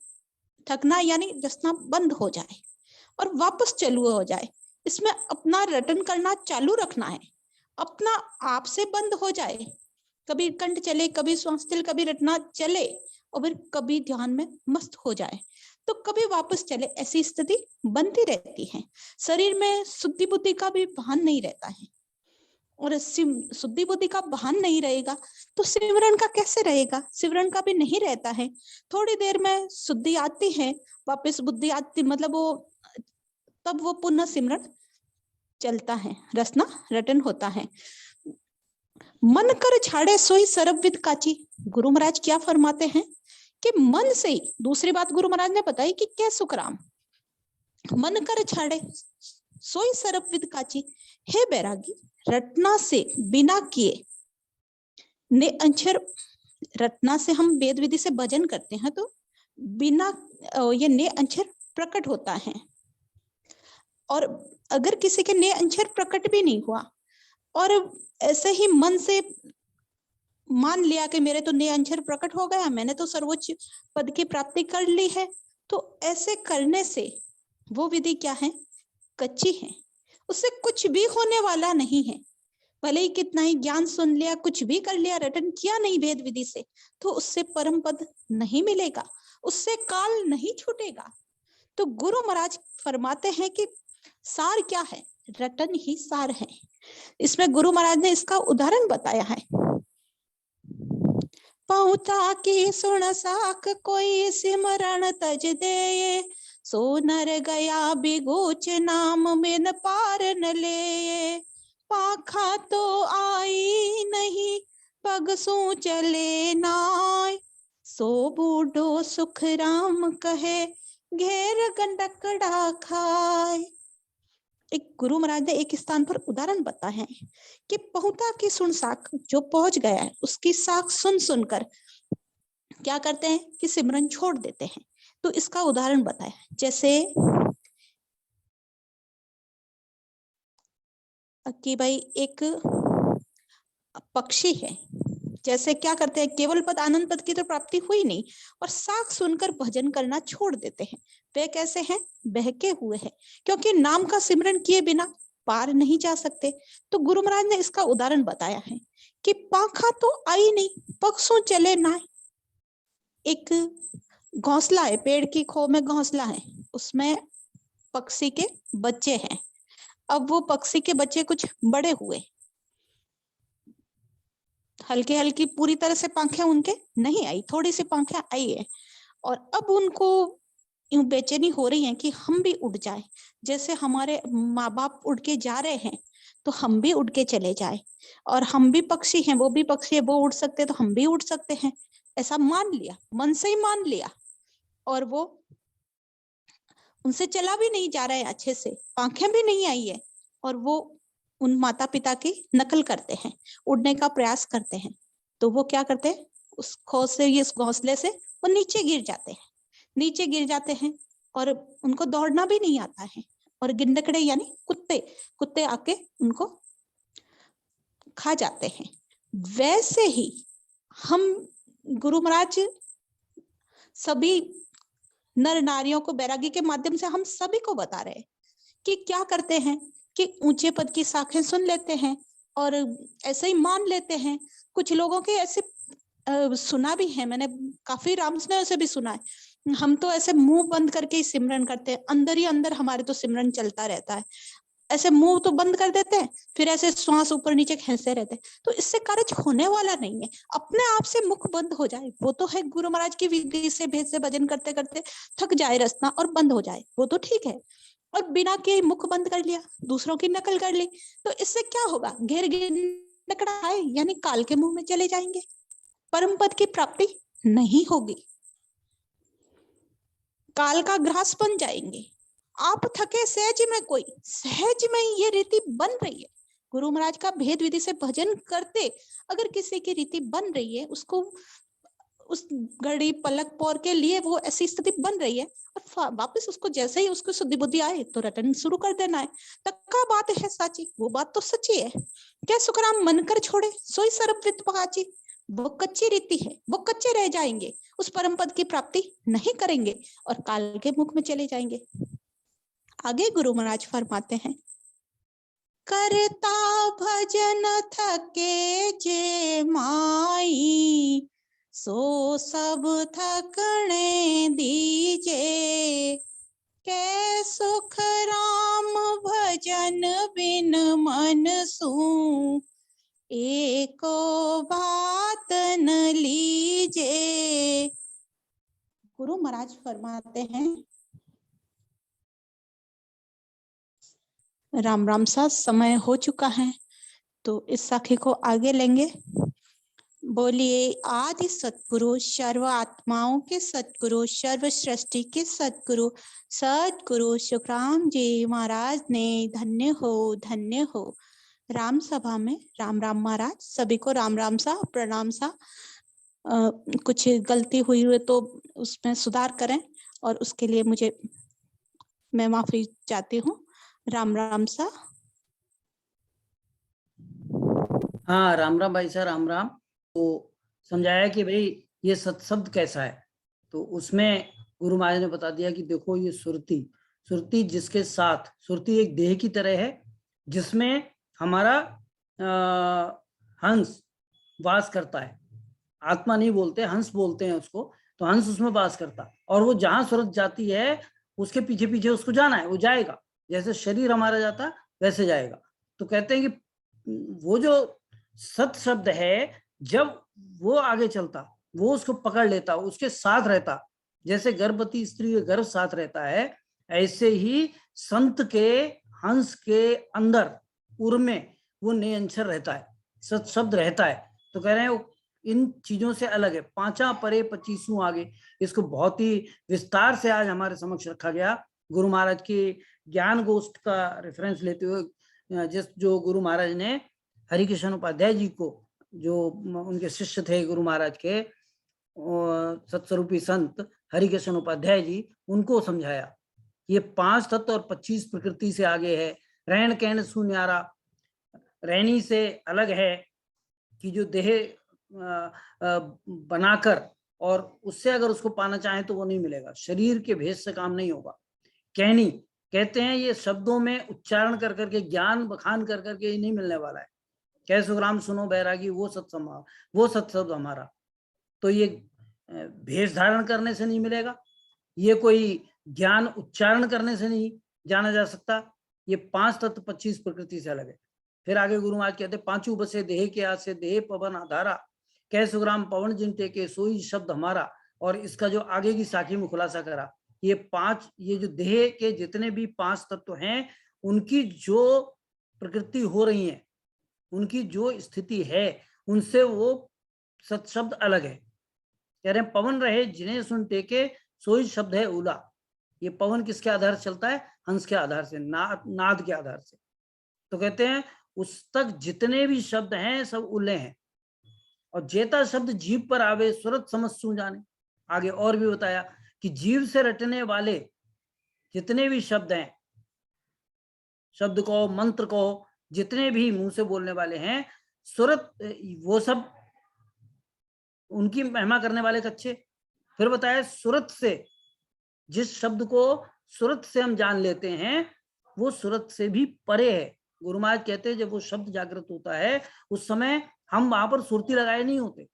थकना यानी रचना बंद हो जाए और वापस चालू हो जाए। इसमें अपना रटन करना चालू रखना है, अपना आप से बंद हो जाए। कभी कंठ चले, कभी श्वास चले, कभी रटना चले और फिर कभी ध्यान में मस्त हो जाए, तो कभी वापस चले। ऐसी स्थिति बनती रहती है। शरीर में शुद्धि बुद्धि का भी भान नहीं रहता है, और शुद्धि बुद्धि का भान नहीं रहेगा तो सिमरन का कैसे रहेगा? सिमरन का भी नहीं रहता है। थोड़ी देर में शुद्धि आती है, वापस बुद्धि आती, मतलब वो तब वो पुनः सिमरन चलता है, रसना रटन होता है। मन कर छाड़े सोई सरबविद काची। गुरु महाराज क्या फरमाते हैं कि मन से ही, दूसरी बात गुरु महाराज ने बताई कि क्या सुखराम, मन कर छाड़े सोई सरबविद काची। हे बैरागी, रटना से बिना किए ने अक्षर, रटना से हम वेद विधि से भजन करते हैं तो बिना ये ने अक्षर प्रकट होता है। और अगर किसी के ने अक्षर प्रकट भी नहीं हुआ और ऐसे ही मन से मान लिया कि मेरे तो ने अक्षर प्रकट हो गया, मैंने तो सर्वोच्च पद की प्राप्ति कर ली है, तो ऐसे करने से वो विधि क्या है? कच्ची है, उससे कुछ भी होने वाला नहीं है। भले ही कितना ही ज्ञान सुन लिया, कुछ भी कर लिया, रटन किया नहीं वेद विधि से, तो उससे परम पद नहीं मिलेगा, उससे काल नहीं छूटेगा। तो गुरु महाराज फरमाते हैं कि सार क्या है? रटन ही सार है। इसमें गुरु महाराज ने इसका उदाहरण बताया है। पहुंचा की सुन साख कोई सिमरण तज दे, सो नर गया बिगोच नाम बिन पार न ले। पाखा तो आई नहीं पग सू चले नाय, सो बूढ़ो सुख राम कहे घेर गंडकड़ा खाए। एक गुरु महाराज ने एक स्थान पर उदाहरण बताया है कि पहुंचा की सुन साख, जो पहुंच गया है उसकी साख सुन सुनकर क्या करते हैं कि सिमरन छोड़ देते हैं। तो इसका उदाहरण बताया, जैसे कि भाई एक पक्षी है, जैसे क्या करते हैं, केवल पद आनंद पद की तो प्राप्ति हुई नहीं और साख सुनकर भजन करना छोड़ देते हैं। वे कैसे हैं? बहके हुए हैं, क्योंकि नाम का सिमरन किए बिना पार नहीं जा सकते। तो गुरु महाराज ने इसका उदाहरण बताया है कि पाखा तो आई नहीं पक्षों चले ना। एक घोंसला है, पेड़ की खो में घोंसला है, उसमें पक्षी के बच्चे हैं। अब वो पक्षी के बच्चे कुछ बड़े हुए, हल्की हल्की, पूरी तरह से पंखें उनके नहीं आई, थोड़ी सी पंखें आई है, और अब उनको यूं बेचैनी हो रही है कि हम भी उड़ जाए, जैसे हमारे माँ बाप उड़ के जा रहे हैं तो हम भी उड़ के चले जाए, और हम भी पक्षी हैं, वो भी पक्षी है, वो उड़ सकते तो हम भी उड़ सकते हैं। ऐसा मान लिया, मन से ही मान लिया, और वो उनसे चला भी नहीं जा रहा है अच्छे से, पंखें भी नहीं आई है, और वो उन माता पिता की नकल करते हैं, उड़ने का प्रयास करते हैं। तो वो क्या करते हैं, उस खोज से, इस घोंसले से वो नीचे गिर जाते हैं, नीचे गिर जाते हैं, और उनको दौड़ना भी नहीं आता है, और गिंडकड़े यानी कुत्ते, कुत्ते आके उनको खा जाते हैं। वैसे ही हम गुरु महाराज सभी नर नारियों को बैरागी के माध्यम से हम सभी को बता रहे हैं कि क्या करते हैं कि ऊंचे पद की शाखें सुन लेते हैं और ऐसे ही मान लेते हैं। कुछ लोगों के ऐसे सुना भी है, मैंने काफी रामस्नेह से भी सुना है, हम तो ऐसे मुंह बंद करके ही सिमरन करते हैं, अंदर ही अंदर हमारे तो सिमरन चलता रहता है, ऐसे मुंह तो बंद कर देते हैं, फिर ऐसे श्वास ऊपर नीचे खींचते रहते हैं, तो इससे कार्य होने वाला नहीं है। अपने आप से मुख बंद हो जाए, वो तो है गुरु महाराज की विधि से भेद से भजन करते करते थक जाए रसना और बंद हो जाए, वो तो ठीक है, और बिना के मुख बंद कर लिया, दूसरों की नकल कर ली, तो इससे क्या होगा? घेर गिरकड़ाए यानी काल के मुंह में चले जाएंगे, परम पद की प्राप्ति नहीं होगी, काल का ग्रास बन जाएंगे। आप थके सहज में, कोई सहज में ही ये रीति बन रही है, गुरु महाराज का भेद विधि से भजन करते अगर किसी की रीति बन रही है, उसको उस घड़ी पलक पौर के लिए वो ऐसी स्थिति बन रही है, और वापस उसको जैसे ही उसको शुद्धि बुद्धि आए तो रटन शुरू कर देना है। तक्का बात है साची, वो बात तो सच्ची है। क्या सुखराम मन कर छोड़े सोई सर्वविद पगाची। वो कच्ची रीति है, वो कच्चे रह जाएंगे, उस परम पद की प्राप्ति नहीं करेंगे और काल के मुख में चले जाएंगे। आगे गुरु महाराज फरमाते हैं, करता भजन थके जे माई, सो सब थकने दीजे। कै सुख राम भजन बिन मन सू, एको बात न लीजे। गुरु महाराज फरमाते हैं, राम राम सा समय हो चुका है तो इस साखी को आगे लेंगे। बोलिए आदि सतगुरु, सर्व आत्माओं के सतगुरु, सर्व सृष्टि के सतगुरु, सतगुरु सुखराम जी महाराज ने धन्य हो, धन्य हो। राम सभा में राम राम महाराज, सभी को राम राम सा, प्रणाम सा। कुछ गलती हुई है तो उसमें सुधार करें और उसके लिए मैं माफी चाहती हूँ। राम राम सा। हाँ, राम राम भाई साहब, राम राम। तो समझाया कि भाई ये सत्शब्द कैसा है, तो उसमें गुरु महाराज ने बता दिया कि देखो ये सुरती, सुरती जिसके साथ, सुरती एक देह की तरह है जिसमें हमारा हंस वास करता है। आत्मा नहीं बोलते, हंस बोलते हैं उसको, तो हंस उसमें वास करता, और वो जहां सुरत जाती है उसके पीछे पीछे उसको जाना है, वो जाएगा, जैसे शरीर हमारा जाता वैसे जाएगा। तो कहते हैं कि वो जो सत शब्द है, जब वो आगे चलता, वो उसको पकड़ लेता, उसके साथ रहता, जैसे गर्भवती स्त्री का गर्भ साथ रहता है, ऐसे ही संत के हंस के अंदर उर में वो निरंतर रहता है, सत शब्द रहता है। तो कह रहे हैं इन चीजों से अलग है, पांचा परे 25 आगे। इसको बहुत ही विस्तार से आज हमारे समक्ष रखा गया। गुरु महाराज के ज्ञान गोष्ठ का रेफरेंस लेते हुए जो गुरु महाराज ने हरिकृष्ण उपाध्याय जी को, जो उनके शिष्य थे गुरु महाराज के, सत्स्वरूपी संत हरिकृष्ण उपाध्याय जी, उनको समझाया। ये 5 तत्व और 25 प्रकृति से आगे है। रहन कहन सुन्यारा, रहनी से अलग है कि जो देह बनाकर और उससे अगर उसको पाना चाहे तो वो नहीं मिलेगा, शरीर के भेद से काम नहीं होगा। कहनी कहते हैं ये शब्दों में उच्चारण कर करके, ज्ञान बखान कर करके ही नहीं मिलने वाला है। कह सुखराम सुनो बैरागी, वो सत्शब्द हमारा, तो ये भेष धारण करने से नहीं मिलेगा, ये कोई ज्ञान उच्चारण करने से नहीं जाना जा सकता। ये 5 तत्व 25 प्रकृति से अलग है। फिर आगे गुरु महाराज कहते, पांचू बसे देह के आसे, देह पवन आधारा, कह सुखराम पवन जिन टेके, सोई शब्द हमारा। और इसका जो आगे की साखी में खुलासा करा, ये 5, ये जो देह के जितने भी 5 तत्व हैं, उनकी जो प्रकृति हो रही है, उनकी जो स्थिति है, उनसे वो सत्शब्द अलग है। कह रहे पवन रहे जिन्हें सुन टेके, सोई शब्द है उला। ये पवन किसके आधार से चलता है? हंस के आधार से, नाद के आधार से। तो कहते हैं उस तक जितने भी शब्द हैं सब उल्ले हैं। और जेता शब्द जीव पर आवे, सुरत समझ सू जाने। आगे और भी बताया कि जीव से रटने वाले जितने भी शब्द हैं, शब्द को, मंत्र को, जितने भी मुंह से बोलने वाले हैं, सुरत, वो सब उनकी महिमा करने वाले कच्चे। फिर बताया सुरत से, जिस शब्द को सुरत से हम जान लेते हैं, वो सुरत से भी परे है। गुरु महाराज कहते हैं जब वो शब्द जागृत होता है, उस समय हम वहां पर सुरती लगाए नहीं होते,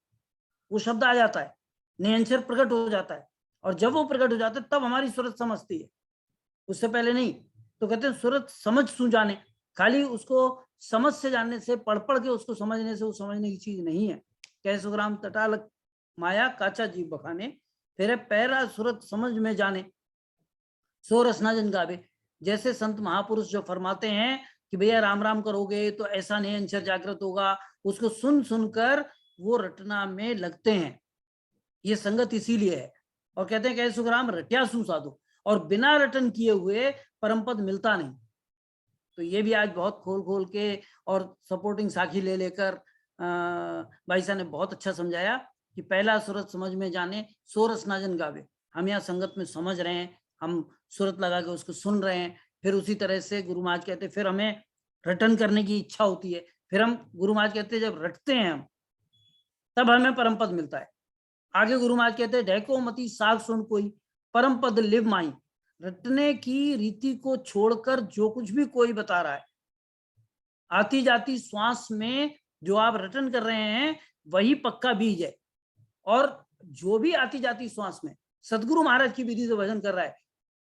वो शब्द आ जाता है, निरंतर प्रकट हो जाता है। और जब वो प्रकट हो जाता है तब हमारी सुरत समझती है, उससे पहले नहीं। तो कहते हैं सुरत समझ सू जाने, खाली उसको समझ से जानने से, पढ़ पढ़ के उसको समझने से वो समझने की चीज नहीं है। कह सुखराम तटाल माया काचा जीव बखाने, फिर पैरा सुरत समझ में जाने, सो रसना जन गावे। जैसे संत महापुरुष जो फरमाते हैं कि भैया राम राम करोगे तो ऐसा नहीं अंशर जागृत होगा, उसको सुन सुनकर वो रटना में लगते हैं। ये संगत इसीलिए है। और कहते हैं कह सुखराम रटिया सू साधु, और बिना रटन किए हुए परम पद मिलता नहीं। तो ये भी आज बहुत खोल खोल के और सपोर्टिंग साखी ले लेकर भाई साहब ने बहुत अच्छा समझाया कि पहला सूरत समझ में जाने, सोरस नाजन गावे। हम यहाँ संगत में समझ रहे हैं, हम सूरत लगा के उसको सुन रहे हैं, फिर उसी तरह से गुरु महाराज कहते फिर हमें रटन करने की इच्छा होती है, फिर हम गुरु महाराज कहते जब रटते हैं हम, तब हमें परम पद मिलता है। आगे गुरु महाराज कहते हैं ढैको मती साग सुन कोई परम पद लिव माई। रटने की रीति को छोड़कर जो कुछ भी कोई बता रहा है, आती जाती श्वास में जो आप रटन कर रहे हैं वही पक्का बीज है। और जो भी आती जाती श्वास में सदगुरु महाराज की विधि से भजन कर रहा है,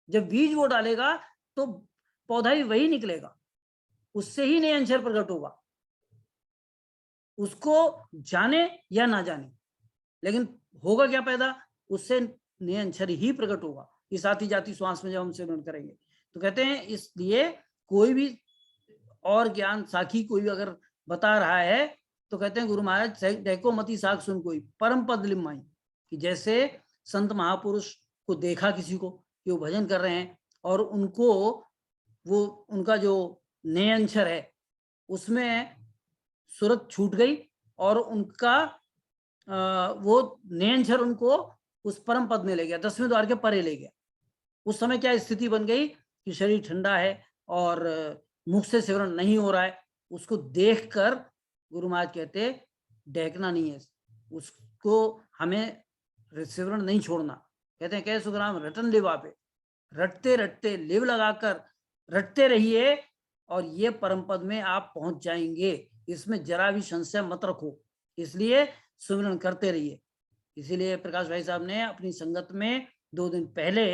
जब बीज वो डालेगा तो पौधा ही वही निकलेगा, उससे ही नए अक्षर प्रकट होगा, उसको जाने या ना जाने, लेकिन होगा क्या पैदा, उससे नए अक्षर ही प्रकट होगा इस आती जाती श्वास में जब हम सिमरन करेंगे। तो कहते हैं इसलिए कोई भी और ज्ञान साखी कोई भी अगर बता रहा है तो कहते हैं गुरु महाराज देखो मती साख सुन कोई परम पद लिमाई, कि जैसे संत महापुरुष को देखा किसी को कि वो भजन कर रहे हैं और उनको वो उनका जो नए अक्षर है उसमें सूरत छूट गई और उनका वो नए अक्षर उनको उस परम पद में ले गया, 10वें द्वार के परे ले गया। उस समय क्या स्थिति बन गई कि शरीर ठंडा है और मुख से सिमरन नहीं हो रहा है। उसको देखकर गुरु महाराज कहते डहकना नहीं है, उसको हमें सिमरन नहीं छोड़ना। कहते हैं कैसे सुखराम रटन लिवा पे, रटते रटते लिव लगाकर रटते रहिए और ये परम पद में आप पहुंच जाएंगे, इसमें जरा भी संशय मत रखो, इसलिए सिमरन करते रहिए। इसीलिए प्रकाश भाई साहब ने अपनी संगत में 2 दिन पहले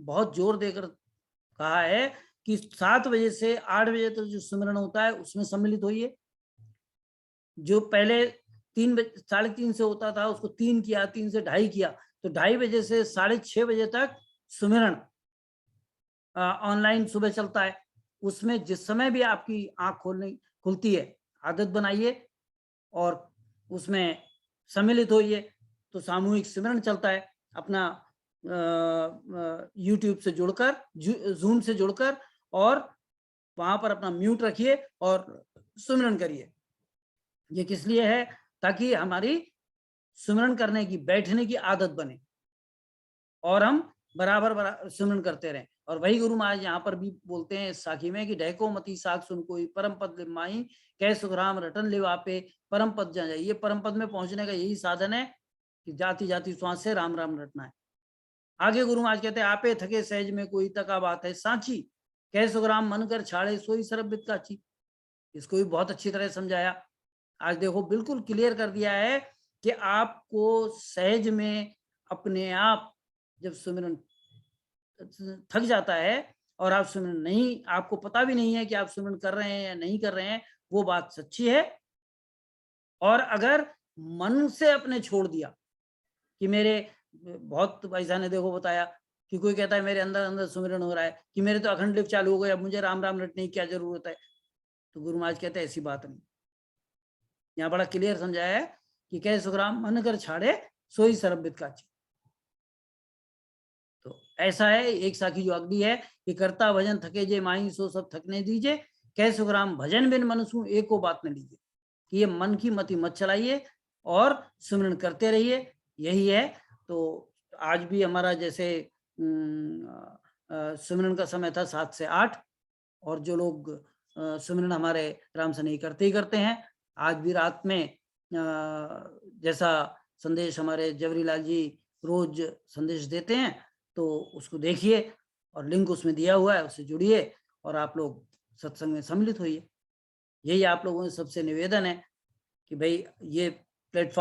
बहुत जोर देकर कहा है कि 7 बजे से 8 बजे तक जो सिमरन होता है उसमें सम्मिलित होइए। जो पहले 3 बजे 3:30 से होता था उसको 3 किया, 3 से 2:30 किया, तो 2:30 बजे से 6:30 बजे तक सिमरन ऑनलाइन सुबह चलता है। उसमें जिस समय भी आपकी आंख खुलती है आदत बनाइए और उसमें सम्मिलित होइए। तो सामूहिक सिमरन चलता है अपना यूट्यूब से जुड़कर, जूम से जुड़कर, और वहां पर अपना म्यूट रखिए और सिमरन करिए। ये किस लिए है? ताकि हमारी सिमरन करने की, बैठने की आदत बने और हम बराबर सिमरन करते रहें। और वही गुरु महाराज यहाँ पर भी बोलते हैं इस साखी में कि ढैको मती साख सुन कोई परम पद लिमाई, कै सुखराम रटन लिवापे परम पद जा जाइए। परम पद में पहुंचने का यही साधन है कि जाती जाती श्वास से राम राम रटना है। आगे गुरु महाराज कहते हैं आपे थके सहज में कोई तका बात है सांची, कै सुखराम मन कर छाड़े सोई सरबित काची। इसको भी बहुत अच्छी तरह समझाया। आज देखो बिल्कुल क्लियर कर दिया है कि आपको सहज में अपने आप जब सिमरन थक जाता है और आप सिमरन नहीं, आपको पता भी नहीं है कि आप सिमरन कर रहे हैं या नहीं कर रहे हैं, वो बात सच्ची है। और अगर मन से अपने छोड़ दिया कि मेरे, बहुत भाई साहब ने देखो बताया कि कोई कहता है मेरे अंदर अंदर सिमरन हो रहा है, कि मेरे तो अखंड लिप चालू हो गया, मुझे राम राम रटने की क्या जरूरत है। तो गुरु महाराज कहते हैं ऐसी बात नहीं। यहाँ बड़ा क्लियर समझाया है कि कह सुखराम मन कर छाड़े सोई सरबित काची। तो ऐसा है एक साखी जो अगली है कि करता भजन थके जे माही सो सब थकने दीजिए, कह सुखराम भजन बिन मनसू एको बात न लीजिए। कि ये मन की मति मत चलाइए और सिमरन करते रहिए, यही है। तो आज भी हमारा जैसे सिमरन का समय था 7 से 8, और जो लोग सिमरन हमारे राम से नहीं करते ही करते हैं। आज भी रात में जैसा संदेश हमारे जवरीलाल जी रोज संदेश देते हैं तो उसको देखिए और लिंक उसमें दिया हुआ है, उससे जुड़िए और आप लोग सत्संग में सम्मिलित होइए। यही आप लोगों से सबसे निवेदन है कि भाई ये प्लेटफॉर्म